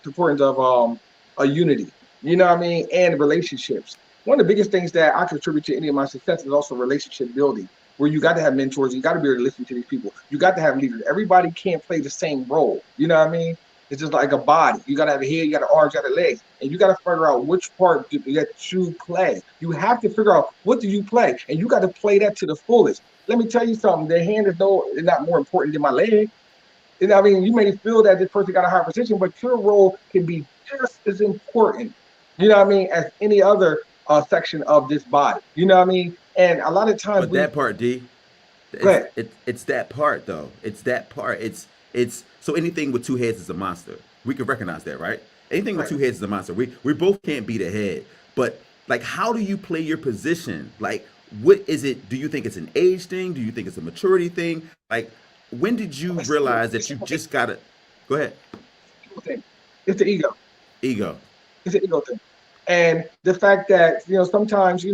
importance of a unity. You know what I mean? And relationships. One of the biggest things that I contribute to any of my success is also relationship building, where you got to have mentors. You got to be able to listen to these people. You got to have leaders. Everybody can't play the same role. You know what I mean? It's just like a body. You got to have a head, you got an arms, you got a legs, and you got to figure out which part that you play. You have to figure out what do you play, and you got to play that to the fullest. Let me tell you something. The hand is not more important than my leg. And I mean, you may feel that this person got a higher position, but your role can be just as important, you know what I mean, as any other section of this body. You know what I mean? And a lot of times But that part, D, go it's ahead. it's that part though. It's that part. It's so anything with two heads is a monster. We can recognize that, right? Anything with Right. two heads is a monster. We both can't be the head. But like, how do you play your position? Like, what is it? Do you think it's an age thing? Do you think it's a maturity thing? Like, when did you It's simple. realize It's that you simple. just gotta go ahead? Ego thing. It's the ego. Ego. It's the ego thing. And the fact that, sometimes, if you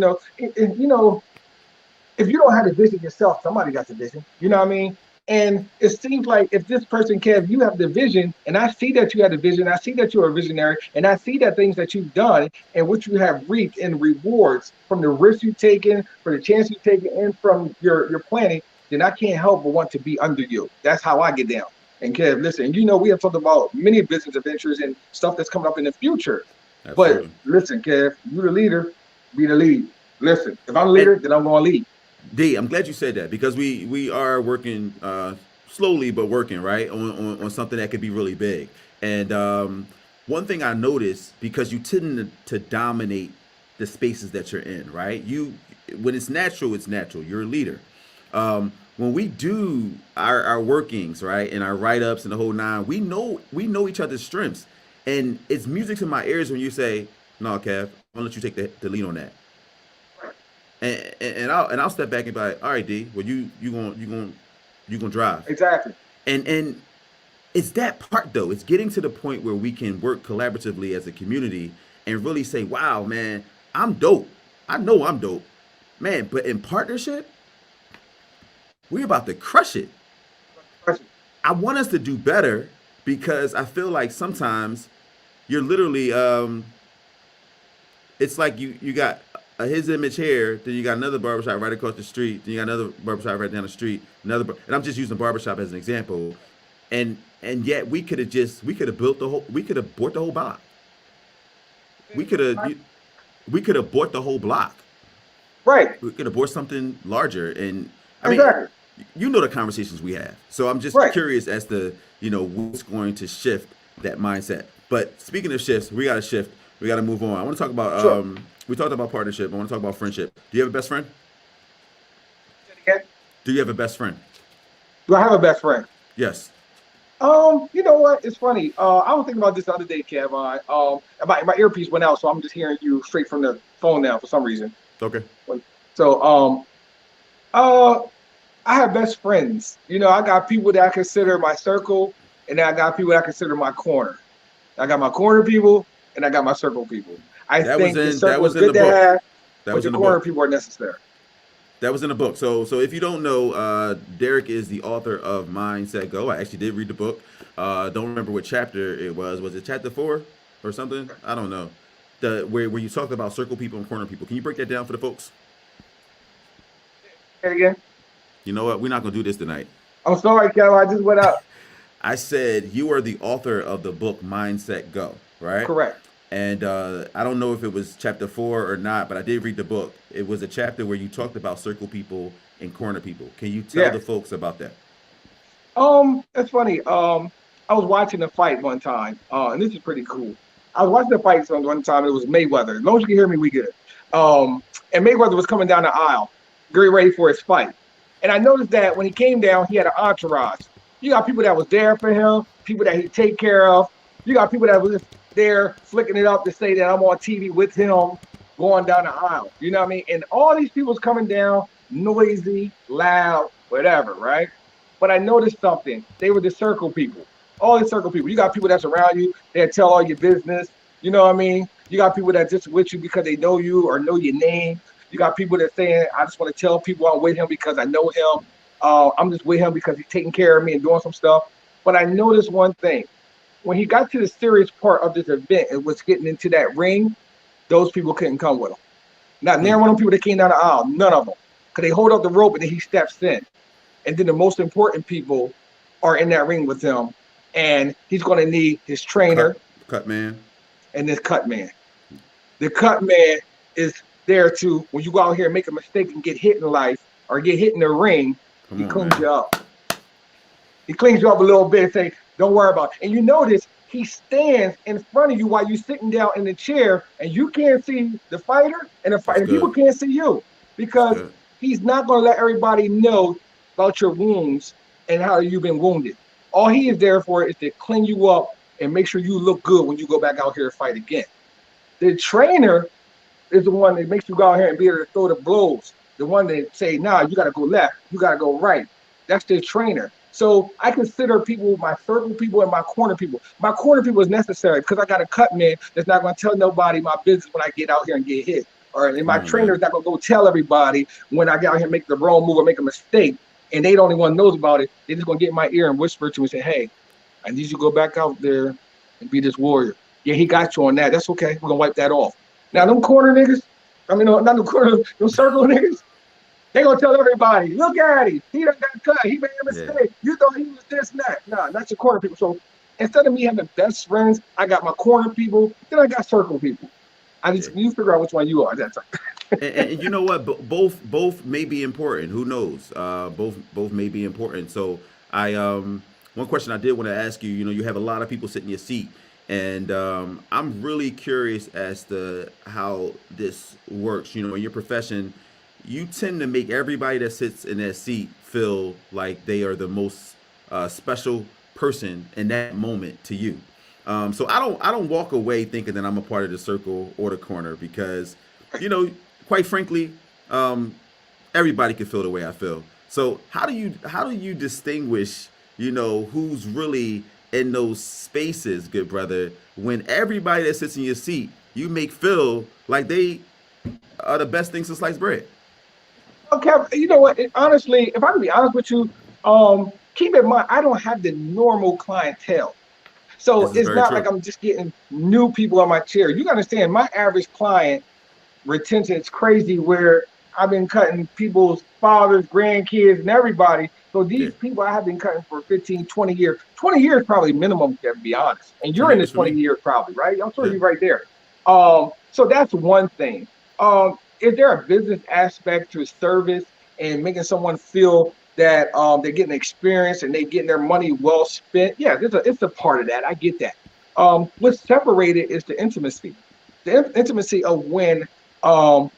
don't have the vision yourself, somebody got the vision. You know what I mean? And it seems like if this person, Kev, you have the vision, and I see that you have the vision, I see that you're a visionary, and I see that things that you've done and what you have reaped in rewards from the risk you've taken, for the chance you've taken, and from your planning, then I can't help but want to be under you. That's how I get down. And Kev, listen, we have talked about many business adventures and stuff that's coming up in the future. But Absolutely. listen, Kev, you the leader, be the lead. Listen, if I'm the And leader, then I'm going to lead. D, I'm glad you said that because we are working slowly but working, right, on something that could be really big. And one thing I noticed, because you tend to dominate the spaces that you're in, right? You when it's natural, it's natural. You're a leader. When we do our workings, right, and our write ups and the whole nine, we know each other's strengths, and it's music to my ears when you say, "No, Kev, I'm gonna let you take the lead on that." And I'll step back and be like, all right, D, well, you going you're gonna drive. Exactly. And it's that part though. It's getting to the point where we can work collaboratively as a community and really say, "Wow, man, I'm dope. I know I'm dope, man." But in partnership, we're about to crush it. I want us to do better because I feel like sometimes you're literally it's like you got a his image here, then you got another barbershop right across the street, then you got another barbershop right down the street, and I'm just using barbershop as an example. And yet we could have built the whole we could have bought the whole block. We could have we could have bought the whole block. Right. We could have bought something larger. And I mean, Exactly. you know the conversations we have. So I'm just Right. curious as to, what's going to shift that mindset. But speaking of shifts, we got to shift. We got to move on. I want to talk about, Sure. we talked about partnership. I want to talk about friendship. Do you have a best friend? Again, Do you have a best friend? do I have a best friend? Yes. You know what? It's funny. I was thinking about this the other day, Kevin. My earpiece went out, so I'm just hearing you straight from the phone now for some reason. Okay. So, I have best friends. I got people that I consider my circle, and then I got people that I consider my corner. I got my corner people, and I got my circle people. I think the circle is good to have, but the corner people are necessary. That was in the book. So if you don't know, Derrick is the author of Mindset Go. I actually did read the book. Don't remember what chapter it was. Was it chapter 4 or something? I don't know. Where you talked about circle people and corner people. Can you break that down for the folks? Say it again. You know what? We're not gonna do this tonight. I'm sorry, Kevin. I just went out. I said you are the author of the book Mindset Go, right? Correct. And I don't know if it was chapter 4 or not, but I did read the book. It was a chapter where you talked about circle people and corner people. Can you tell the folks about that? It's funny. I was watching a fight one time, and this is pretty cool. I was watching the fight one time. It was Mayweather. As long as you can hear me, we good. And Mayweather was coming down the aisle, getting ready for his fight. And I noticed that when he came down, he had an entourage. You got people that was there for him, people that he take care of. You got people that was just there flicking it up to say that I'm on TV with him going down the aisle. You know what I mean? And all these people's coming down, noisy, loud, whatever, right? But I noticed something. They were the circle people. All the circle people. You got people that's around you, that tell all your business. You know what I mean? You got people that just with you because they know you or know your name. You got people that saying, I just want to tell people I'm with him because I know him. I'm just with him because he's taking care of me and doing some stuff. But I noticed one thing. When he got to the serious part of this event, it was getting into that ring, those people couldn't come with him. Not near one of them people that came down the aisle, none of them. Because they hold up the rope and then he steps in. And then the most important people are in that ring with him. And he's going to need his trainer. Cut man. And this cut man. The cut man is there to, when you go out here and make a mistake and get hit in life or get hit in the ring, he cleans you up. He cleans you up a little bit and say, don't worry about it. And you notice he stands in front of you while you're sitting down in the chair and you can't see the fighter and people can't see you because he's not going to let everybody know about your wounds and how you've been wounded. All he is there for is to clean you up and make sure you look good when you go back out here and fight again. The trainer is the one that makes you go out here and be able to throw the blows. The one that say, nah, you got to go left, you got to go right. That's the trainer. So I consider people my circle people and my corner people. My corner people is necessary because I got a cut man that's not going to tell nobody my business when I get out here and get hit. And my trainer is not going to go tell everybody when I get out here and make the wrong move or make a mistake. And they the only one knows about it. They're just going to get in my ear and whisper to me and say, hey, I need you to go back out there and be this warrior. Yeah, he got you on that. That's okay. We're going to wipe that off. Now, them corner niggas, not them corner, them circle niggas, they gonna tell everybody, look at him. He done got cut. He made a mistake. Yeah. You thought he was this and that. Nah, that's your corner people. So instead of me having best friends, I got my corner people. Then I got circle people. You figure out which one you are. That's and you know what? Both may be important. Who knows? Both may be important. So one question I did want to ask you. You have a lot of people sitting in your seat, and I'm really curious as to how this works. In your profession. You tend to make everybody that sits in that seat feel like they are the most special person in that moment to you. So I don't walk away thinking that I'm a part of the circle or the corner because, quite frankly, everybody can feel the way I feel. So how do you distinguish, who's really in those spaces, good brother, when everybody that sits in your seat, you make feel like they are the best thing since sliced bread? Okay, you know what? Honestly, if I can be honest with you, keep in mind I don't have the normal clientele. So This is it's very not like true. I'm just getting new people on my chair. You understand, my average client retention is crazy where I've been cutting people's fathers, grandkids, and everybody. So Yeah. these people I have been cutting for 15, 20 years. 20 years probably minimum, to be honest. And you're 20 in the years for 20 me. years probably, right? I'm sure Yeah. you're right there. So that's one thing. Is there a business aspect to service and making someone feel that they're getting experience and they're getting their money well spent? Yeah, it's a part of that. I get that. What's separated is the intimacy. The intimacy of when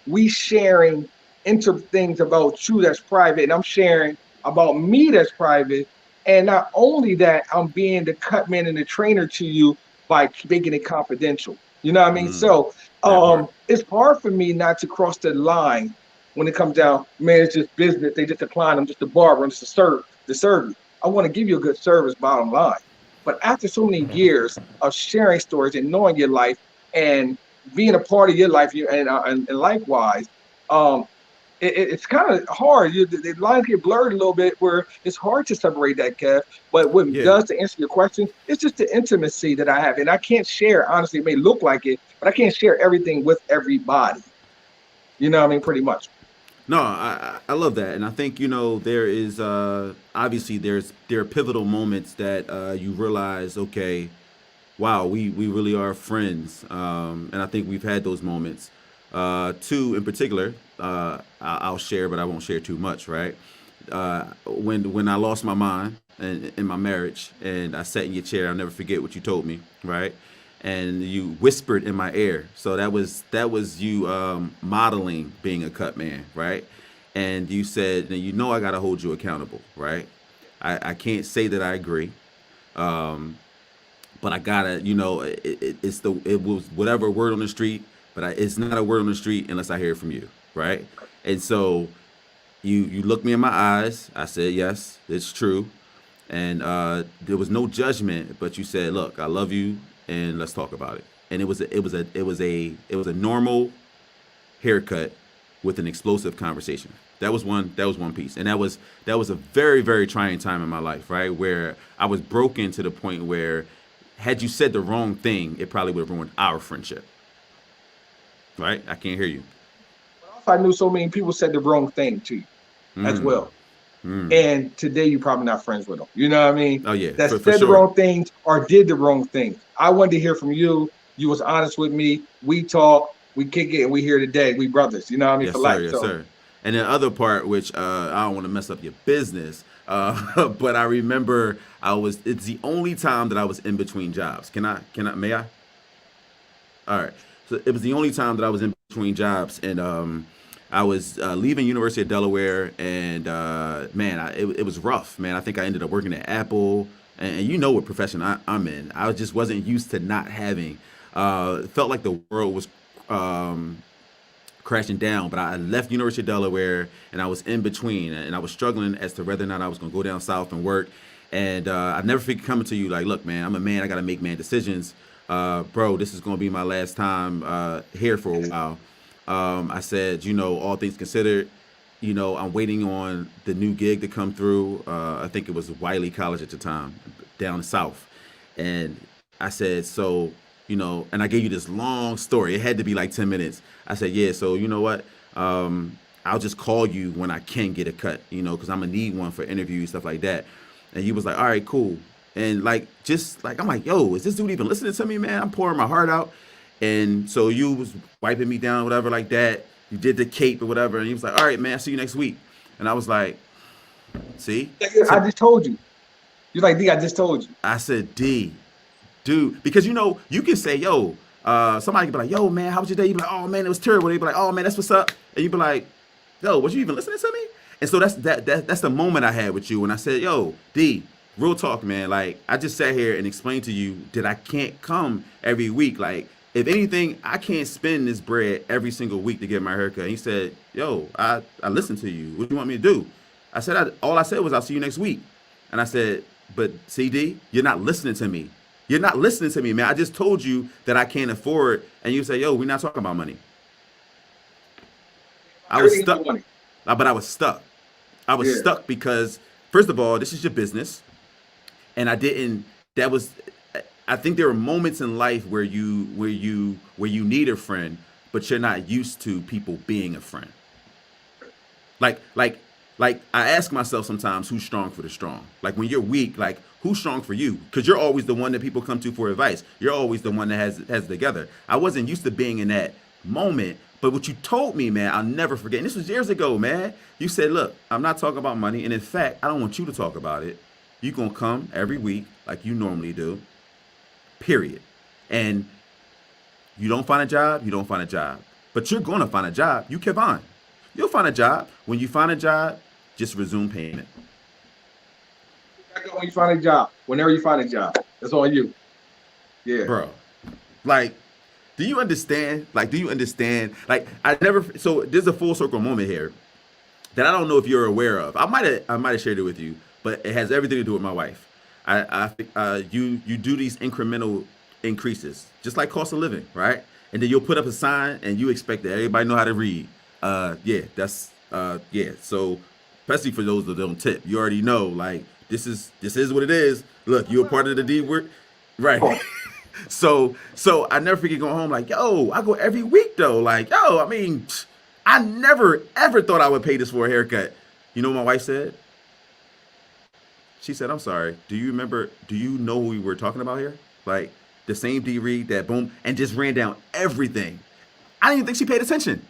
we sharing into things about you that's private, and I'm sharing about me that's private. And not only that, I'm being the cut man and the trainer to you by making it confidential. You know what I mean? Mm, So that part. it's hard for me not to cross the line when it comes down, man, it's just business. They just decline. I'm just a barber. I'm just a serve you. I want to give you a good service, bottom line. But after so many years of sharing stories and knowing your life and being a part of your life, and likewise, um, it's kind of hard. The lines get blurred a little bit, where it's hard to separate that, Kev. But what it Yeah. does to answer your question, it's just the intimacy that I have, and I can't share. Honestly, it may look like it, but I can't share everything with everybody. You know what I mean? Pretty much. No, I love that, and I think there is obviously there are pivotal moments that you realize, okay, wow, we really are friends, and I think we've had those moments. Two in particular, I'll share, but I won't share too much, right? When I lost my mind in my marriage, and I sat in your chair, I'll never forget what you told me, right? And you whispered in my ear. So that was you modeling being a cut man, right? And you said, I got to hold you accountable, right? I can't say that I agree, but I gotta, it was whatever word on the street, but it's not a word on the street unless I hear it from you, right? And so you looked me in my eyes. I said, yes, it's true, and there was no judgment, but you said, look, I love you, and let's talk about it. And it was a normal haircut with an explosive conversation. That was one piece, and that was a very, very trying time in my life, right, where I was broken to the point where, had you said the wrong thing, it probably would have ruined our friendship, right? I can't hear you. But also, I knew so many people said the wrong thing to you as Mm, well. mm. And today you're probably not friends with them. You know what I mean? Oh yeah, That for said the sure. wrong things or did the wrong things. I wanted to hear from you. You was honest with me. We talk, we kick it, and we here today. We brothers. You know what I mean? Yes, For sir. life. Yes, So sir. And the other part, which I don't want to mess up your business, but I remember It's the only time that I was in between jobs. Can I? Can I? May I? All right. So it was the only time that I was in between jobs, and I was leaving University of Delaware, and man, it was rough, man. I think I ended up working at Apple, and you know what profession I'm in. I just wasn't used to not having. It felt like the world was um, crashing down. But I left University of Delaware, and I was in between, and I was struggling as to whether or not I was going to go down south and work. And I never forget coming to you like, look, man, I'm a man. I got to make man decisions. Bro, this is going to be my last time here for a while. I said, all things considered, I'm waiting on the new gig to come through. I think it was Wiley College at the time, down south. And I said, so, and I gave you this long story. It had to be like 10 minutes. I said, yeah, so you know what? I'll just call you when I can get a cut, because I'm going to need one for interviews, stuff like that. And he was like, all right, cool. And like, just like, I'm like, yo, is this dude even listening to me, man? I'm pouring my heart out. And so you was wiping me down, whatever, like that. You did the cape or whatever. And he was like, all right, man, I'll see you next week. And I was like, see? I So just told you. You're like, D, I just told you. I said, D, dude, because you can say, yo, somebody can be like, yo, man, how was your day? You be like, oh man, it was terrible. They be like, oh man, that's what's up. And you be like, yo, was you even listening to me? And so that's the moment I had with you when I said, yo, D, real talk, man. Like I just sat here and explained to you that I can't come every week. Like if anything, I can't spend this bread every single week to get my haircut. And he said, yo, I listened to you. What do you want me to do? I said, all I said was, I'll see you next week. And I said, but CD, you're not listening to me. You're not listening to me, man. I just told you that I can't afford. And you say, yo, we're not talking about money. I was stuck. But I was stuck. I was stuck because, first of all, this is your business. And I think there are moments in life where you need a friend, but you're not used to people being a friend. Like I ask myself sometimes, who's strong for the strong? Like when you're weak, like who's strong for you? Because you're always the one that people come to for advice. You're always the one that has it together. I wasn't used to being in that moment, but what you told me, man, I'll never forget. And this was years ago, man. You said, look, I'm not talking about money. And in fact, I don't want you to talk about it. You're going to come every week like you normally do, period. And you don't find a job, you don't find a job. But you're going to find a job. You keep on. You'll find a job. When you find a job, just resume payment. When you find a job, whenever you find a job, that's on you. Yeah. Bro, like, do you understand? Like, so there's a full circle moment here that I don't know if you're aware of. I might have shared it with you, but it has everything to do with my wife. You do these incremental increases, just like cost of living, right? And then you'll put up a sign and you expect that everybody know how to read. So especially for those that don't tip, you already know, like, this is what it is. Look, you're a part of the D word, right? So I never forget going home like, yo, I go every week though. Like, yo, I mean, I never ever thought I would pay this for a haircut. You know what my wife said? She said, I'm sorry. Do you know who we were talking about here? Like the same D Reed that boom, and just ran down everything. I didn't even think she paid attention.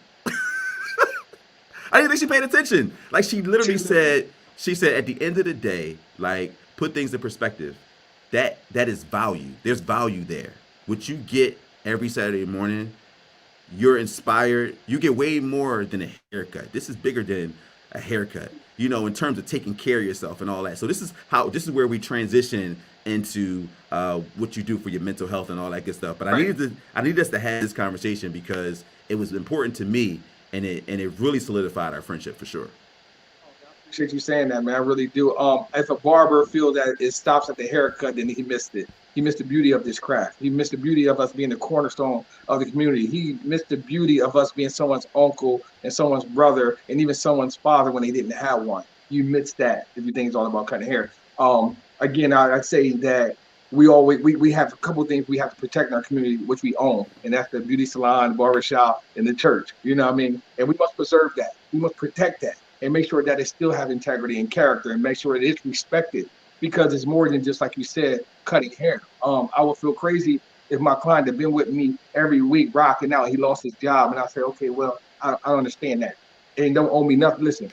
I didn't think she paid attention. Like she literally said, at the end of the day, like, put things in perspective. That is value. There's value there. What you get every Saturday morning, you're inspired. You get way more than a haircut. This is bigger than a haircut, you know, in terms of taking care of yourself and all that. So this is where we transition into what you do for your mental health and all that good stuff. But I needed us to have this conversation because it was important to me, and it really solidified our friendship for sure. Appreciate you saying that, man. I really do. If a barber feels that it stops at the haircut, then he missed it. He missed the beauty of this craft. He missed the beauty of us being the cornerstone of the community. He missed the beauty of us being someone's uncle and someone's brother and even someone's father when they didn't have one. You missed that if you think it's all about cutting hair. Again, I'd say that we have a couple of things we have to protect in our community, which we own, and that's the beauty salon, the barbershop, and the church. You know what I mean? And we must preserve that. We must protect that and make sure that it still have integrity and character, and make sure it is respected, because it's more than just, like you said, cutting hair. I would feel crazy if my client had been with me every week rocking out, he lost his job, and I say, okay, well, I understand that, and don't owe me nothing. Listen,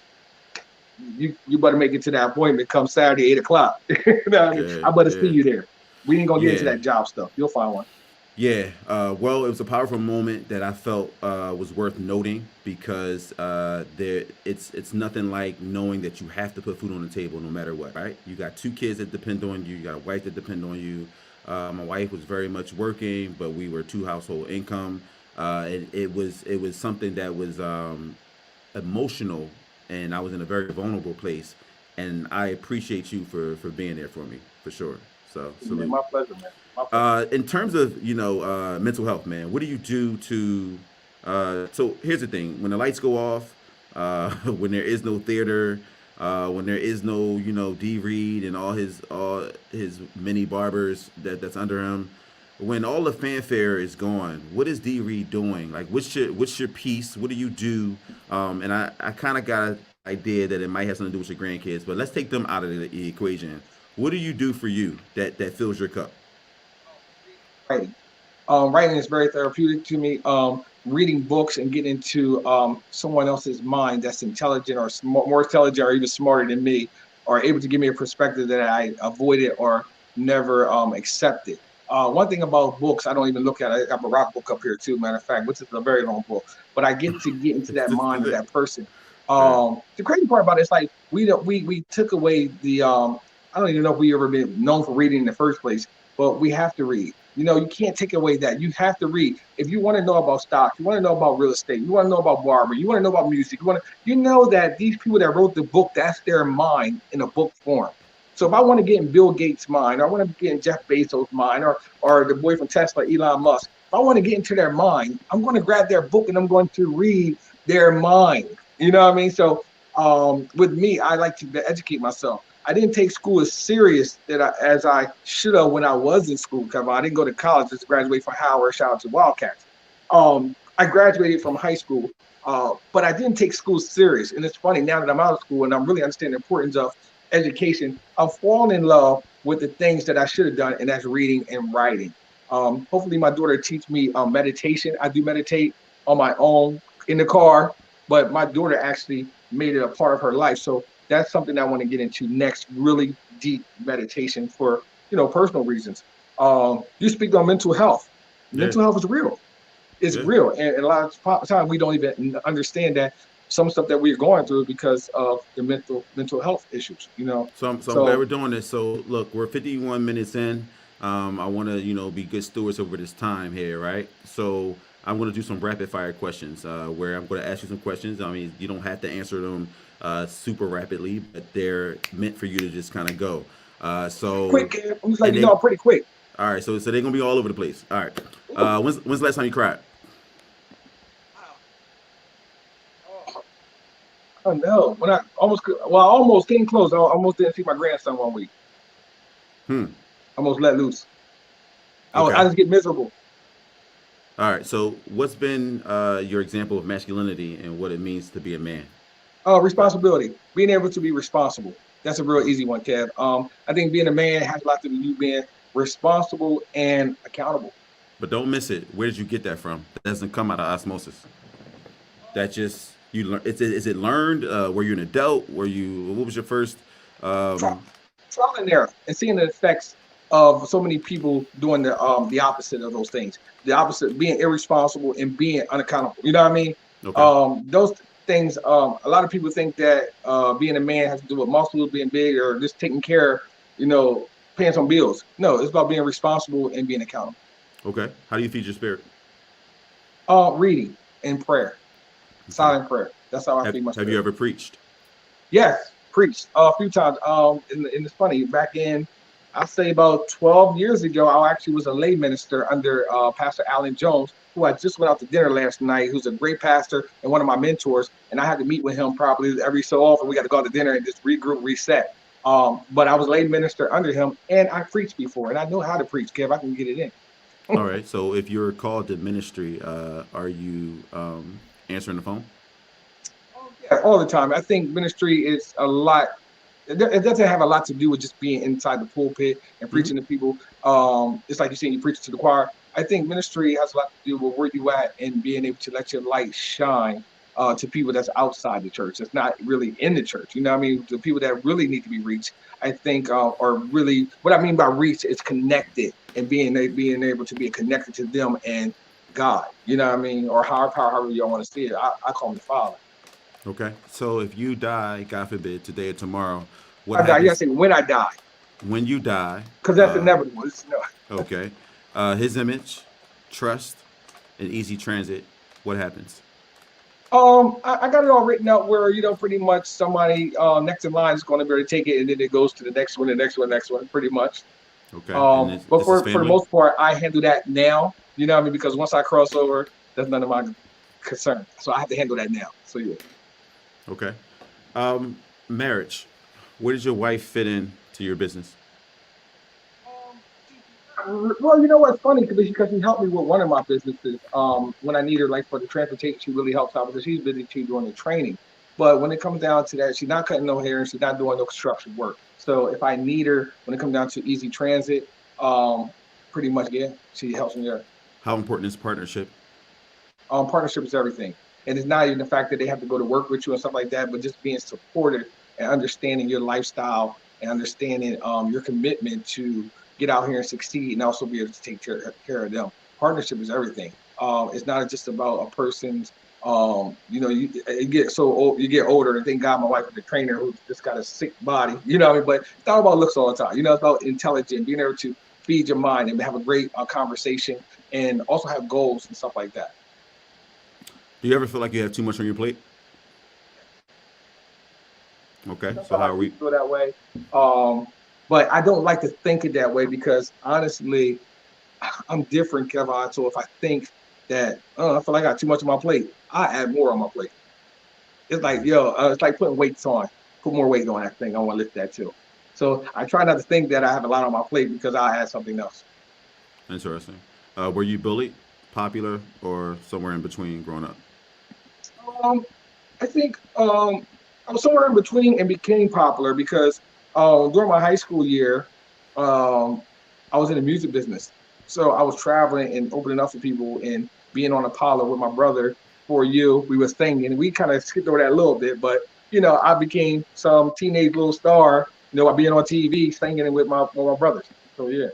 you better make it to that appointment come Saturday 8 o'clock. You know what I mean? I better see you there. We ain't gonna get into that job stuff. You'll find one. Yeah, well, it was a powerful moment that I felt was worth noting, because it's nothing like knowing that you have to put food on the table no matter what, right? You got 2 kids that depend on you. You got a wife that depend on you. My wife was very much working, but we were 2 household income. It was something that was emotional, and I was in a very vulnerable place. And I appreciate you for being there for me, for sure. So salute. My pleasure, man. In terms of, mental health, man, what do you do to, so here's the thing, when the lights go off, when there is no theater, when there is no, D Reed and all his mini barbers that's under him, when all the fanfare is gone, what is D Reed doing? Like, what's your piece? What do you do? And I kind of got an idea that it might have something to do with your grandkids, but let's take them out of the equation. What do you do for you that fills your cup? Writing. Writing is very therapeutic to me. Reading books and getting into someone else's mind that's intelligent or more intelligent or even smarter than me, or able to give me a perspective that I avoided or never accepted. One thing about books, I don't even look at it. I have a rock book up here too, matter of fact, which is a very long book. But I get into that mind of that person. The crazy part about it is, like, we took away the I don't even know if we ever been known for reading in the first place, but we have to read. You can't take away that. You have to read. If you want to know about stocks, you want to know about real estate, you want to know about barber, you want to know about music, you know that these people that wrote the book, that's their mind in a book form. So if I want to get in Bill Gates' mind, or I want to get in Jeff Bezos' mind, or the boy from Tesla, Elon Musk, if I want to get into their mind, I'm going to grab their book and I'm going to read their mind. You know what I mean? So with me, I like to educate myself. I didn't take school as serious as I should have when I was in school. Because I didn't go to college, just graduate from Howard. Shout out to Wildcats. I graduated from high school, but I didn't take school serious. And it's funny, now that I'm out of school and I'm really understanding the importance of education, I'm falling in love with the things that I should have done, and that's reading and writing. Hopefully my daughter teach me meditation. I do meditate on my own in the car, but my daughter actually made it a part of her life. So that's something I want to get into next, really deep meditation for, personal reasons. You speak on mental health. Yeah. Mental health is real. It's real. And a lot of times we don't even understand that some stuff that we're going through because of the mental health issues, So I'm glad we're doing this. So look, we're 51 minutes in. I want to, be good stewards over this time here, right? So I'm going to do some rapid fire questions where I'm going to ask you some questions. I mean, you don't have to answer them super rapidly, but they're meant for you to just kind of go. So quick, I'm just like, pretty quick. All right, so they're gonna be all over the place. All right, when's the last time you cried? Oh no! When I almost came close. I almost didn't see my grandson 1 week. Almost let loose. Okay. I just get miserable. All right. So, what's been your example of masculinity and what it means to be a man? Responsibility. Being able to be responsible. That's a real easy one, Kev. I think being a man has a lot to do with you being responsible and accountable. But don't miss it. Where did you get that from? That doesn't come out of osmosis. That just you learn. Is it learned? Were you an adult? What was your first? Trial and error, and seeing the effects of so many people doing the opposite of those things. The opposite, being irresponsible and being unaccountable. You know what I mean? Okay. Those things. A lot of people think that being a man has to do with muscles, being big, or just taking care. Paying some bills. No, it's about being responsible and being accountable. Okay. How do you feed your spirit? Reading and prayer. Silent prayer. That's how I feed my spirit. Have you ever preached? Yes, preached a few times. And it's funny, back in, I'll say about 12 years ago, I actually was a lay minister under Pastor Allen Jones, who I just went out to dinner last night, who's a great pastor and one of my mentors. And I had to meet with him probably every so often. We got to go out to dinner and just regroup, reset. But I was lay minister under him, and I preached before, and I know how to preach, Kev. I can get it in. All right. So if you're called to ministry, are you answering the phone? Yeah, all the time. I think ministry is a lot. It doesn't have a lot to do with just being inside the pulpit and preaching to people. It's like you're saying, you preach to the choir. I think ministry has a lot to do with where you at and being able to let your light shine to people that's outside the church, that's not really in the church. You know what I mean? The people that really need to be reached, I think, are really, what I mean by reach is connected and being able to be connected to them and God. You know what I mean? Or higher power, however y'all want to see it. I call him the Father. Okay. So if you die, God forbid, today or tomorrow, what happens? You gotta say when I die. When you die. Because that's inevitable. Okay. His image, trust, and easy transit. What happens? I got it all written out where, pretty much somebody next in line is going to be able to take it, and then it goes to the next one, pretty much. Okay. But for the most part, I handle that now, you know what I mean? Because once I cross over, that's none of my concern. So I have to handle that now. So, yeah. Okay. Marriage. Where does your wife fit in to your business? Well, you know what's funny, because she helped me with one of my businesses. When I need her, like for the transportation, she really helps out because she's busy doing the training. But when it comes down to that, she's not cutting no hair and she's not doing no construction work. So if I need her, when it comes down to easy transit, pretty much, yeah, she helps me there. How important is partnership? Partnership is everything. And it's not even the fact that they have to go to work with you and stuff like that, but just being supportive and understanding your lifestyle and understanding your commitment to get out here and succeed and also be able to take care of them. Partnership is everything. It's not just about a person's, you get so old, you get older, and thank God my wife is a trainer who just got a sick body, but it's not about looks all the time. It's about intelligence, being able to feed your mind and have a great conversation, and also have goals and stuff like that. Do you ever feel like you have too much on your plate? Okay, so Sometimes how I are do we? feel that way, um, but I don't like to think it that way because honestly, I'm different, Kevin. So if I think that I feel like I got too much on my plate, I add more on my plate. It's like it's like putting weights on, put more weight on that thing. I want to lift that too. So I try not to think that I have a lot on my plate because I add something else. Interesting. Were you bullied, popular, or somewhere in between growing up? Um, I think I was somewhere in between and became popular because during my high school year, um, I was in the music business. So I was traveling and opening up for people and being on Apollo with my brother for you. We was singing. We kind of skipped over that a little bit, but I became some teenage little star, by being on TV singing with my brothers. So yeah.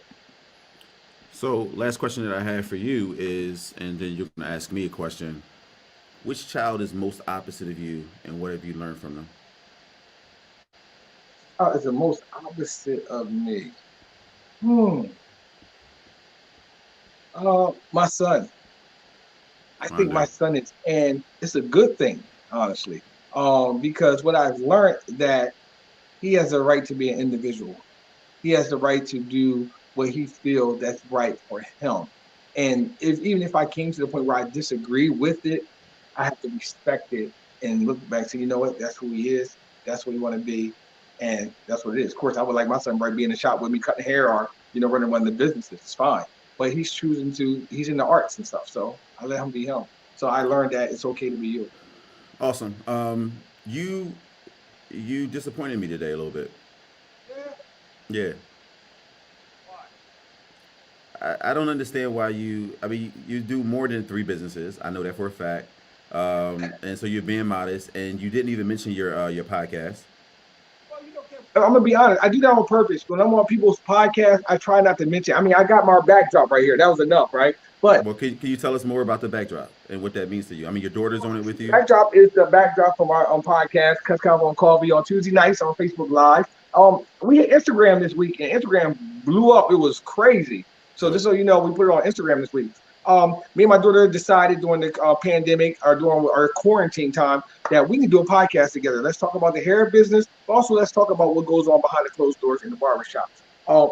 So, last question that I have for you is, and then you're gonna ask me a question. Which child is most opposite of you, and what have you learned from them? Is the most opposite of me. Hmm. My son. I I think my do. son is, and it's a good thing, honestly. Because what I've learned that he has a right to be an individual. He has the right to do what he feels that's right for him. And even if I came to the point where I disagree with it, I have to respect it and look back and say, you know what, that's who he is, that's what he want to be, and that's what it is. Of course, I would like my son right be in the shop with me cutting hair or running one of the businesses. It's fine, but he's choosing to. He's in the arts and stuff, so I let him be him. So I learned that it's okay to be you. Awesome. You you disappointed me today a little bit. Yeah. Yeah. Why? I don't understand why you. I mean, you do more than three businesses. I know that for a fact. And so you're being modest, and you didn't even mention your podcast. Well, Kev, I'm gonna be honest. I do that on purpose. When I'm on people's podcasts, I try not to mention. I mean, I got my backdrop right here. That was enough, right? But Well, can you tell us more about the backdrop and what that means to you? I mean, your daughter's on it with you. backdrop is the backdrop from our podcast, Cuts Convo and Coffee on Tuesday nights on Facebook Live. We had Instagram this week, and Instagram blew up. It was crazy. So So just so you know, we put it on Instagram this week. Me and my daughter decided during the pandemic or during our quarantine time that we can do a podcast together. Let's talk about the hair business, but also let's talk about what goes on behind the closed doors in the barbershops.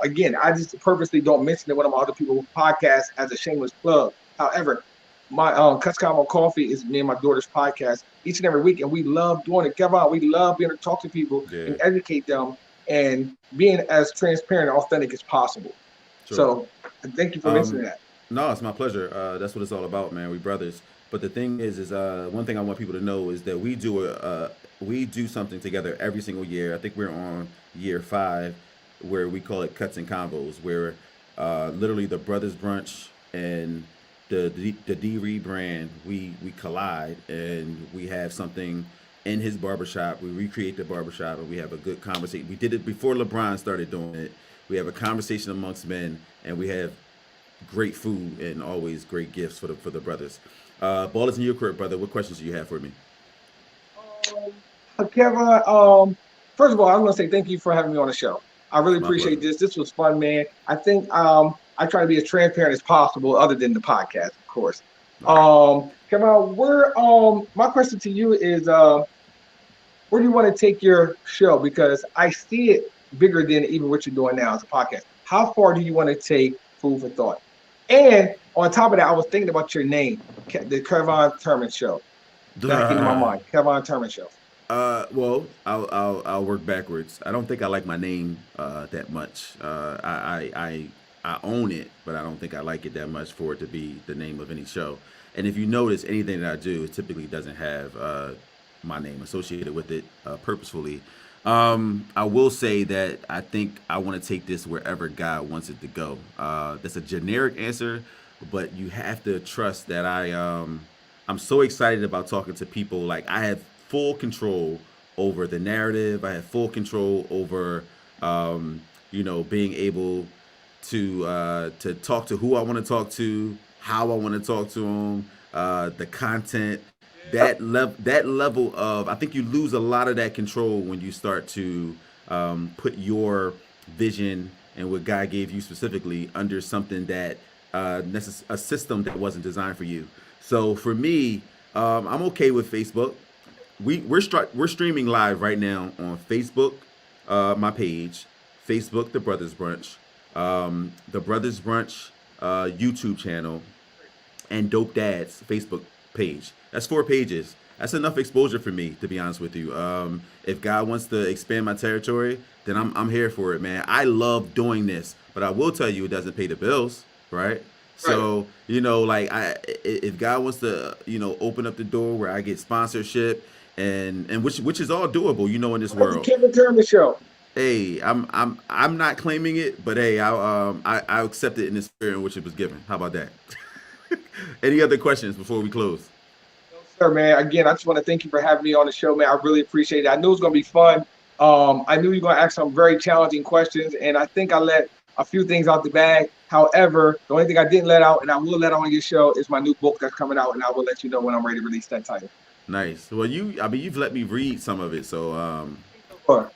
Again, I just purposely don't mention it when I'm on other people's podcasts as a shameless plug. However, my Cuts Convo Coffee is me and my daughter's podcast each and every week, and we love doing it. Kevin, we love being able to talk to people yeah, and educate them and being as transparent and authentic as possible. sure. So thank you for Um, mentioning that. no, it's my pleasure. That's what it's all about, man. We brothers. But the thing is one thing I want people to know is that we do something together every single year. I think we're on year 5, where we call it cuts and combos, where literally the brothers brunch and the D Reed brand we collide and we have something in his barbershop. We recreate the barbershop and we have a good conversation. We did it before LeBron started doing it. We have a conversation amongst men and we have great food and always great gifts for the brothers. Ball is in your court, brother. What questions do you have for me? Kevin, first of all, I want to say thank you for having me on the show. I really It's my appreciate pleasure. this. This was fun, man. I think I try to be as transparent as possible, other than the podcast, of course. All right. Kevin, my question to you is where do you want to take your show? Because I see it bigger than even what you're doing now as a podcast. How far do you want to take Food for Thought? And on top of that, I was thinking about your name, the Kevin Turman Show. That came to my mind, Kevin Turman Show. Well, I'll work backwards. I don't think I like my name that much. I own it, but I don't think I like it that much for it to be the name of any show. And if you notice, anything that I do, it typically doesn't have my name associated with it purposefully. I will say that I think I want to take this wherever God wants it to go. That's a generic answer, but you have to trust that I'm so excited about talking to people. Like I have full control over the narrative. I have full control over, being able to talk to who I want to talk to, how I want to talk to them, the content. That level of I think you lose a lot of that control when you start to put your vision and what God gave you specifically under something that a system that wasn't designed for you. So for me, I'm okay with Facebook. We're streaming live right now on Facebook, my page, Facebook, The Brothers Brunch, The Brothers Brunch YouTube channel, and Dope Dad's Facebook page. That's 4 pages. That's enough exposure for me, to be honest with you. If God wants to expand my territory, then I'm here for it, man. I love doing this, but I will tell you, it doesn't pay the bills, right? So, like if God wants to, open up the door where I get sponsorship and which is all doable, in this world. Kevin Turner show. Hey, I'm not claiming it, but hey, I accept it in the spirit in which it was given. How about that? Any other questions before we close? No, sir, man. Again, I just want to thank you for having me on the show, man. I really appreciate it. I knew it was going to be fun. I knew you were going to ask some very challenging questions, and I think I let a few things out the bag. However, the only thing I didn't let out, and I will let out on your show, is my new book that's coming out, and I will let you know when I'm ready to release that title. Nice. Well, you've let me read some of it, so Sure.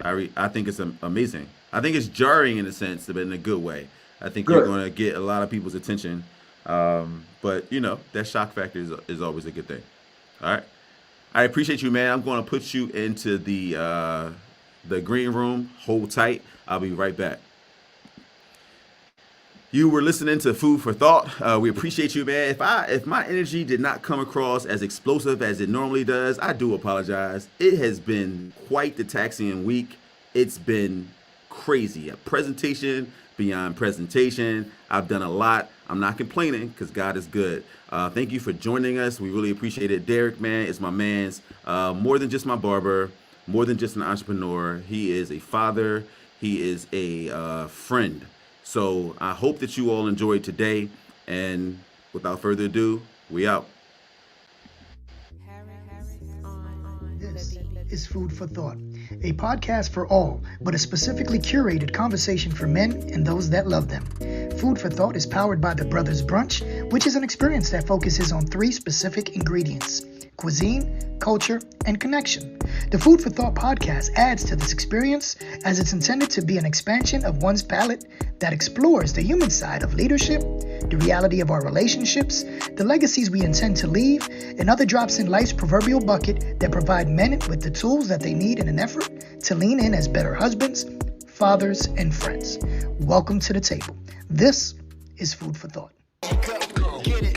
I think it's amazing. I think it's jarring in a sense, but in a good way. I think Good. you're going to get a lot of people's attention. But that shock factor is always a good thing. All right. I appreciate you, man. I'm going to put you into the green room. Hold tight. I'll be right back. You were listening to Food for Thought. We appreciate you, man. If my energy did not come across as explosive as it normally does, I do apologize. It has been quite the taxing week. It's been crazy. A presentation beyond presentation. I've done a lot. I'm not complaining because God is good. Thank you for joining us. We really appreciate it. Derrick, man, is my man's. More than just my barber, more than just an entrepreneur. He is a father. He is a friend. So I hope that you all enjoyed today. And without further ado, we out. This is Food for Thought, a podcast for all, but a specifically curated conversation for men and those that love them. Food for Thought is powered by the Brothers Brunch, which is an experience that focuses on 3 specific ingredients: cuisine, culture, and connection. The Food for Thought podcast adds to this experience as it's intended to be an expansion of one's palate that explores the human side of leadership, the reality of our relationships, the legacies we intend to leave, and other drops in life's proverbial bucket that provide men with the tools that they need in an effort to lean in as better husbands, fathers, and friends. Welcome to the table. This is Food for Thought. Get it.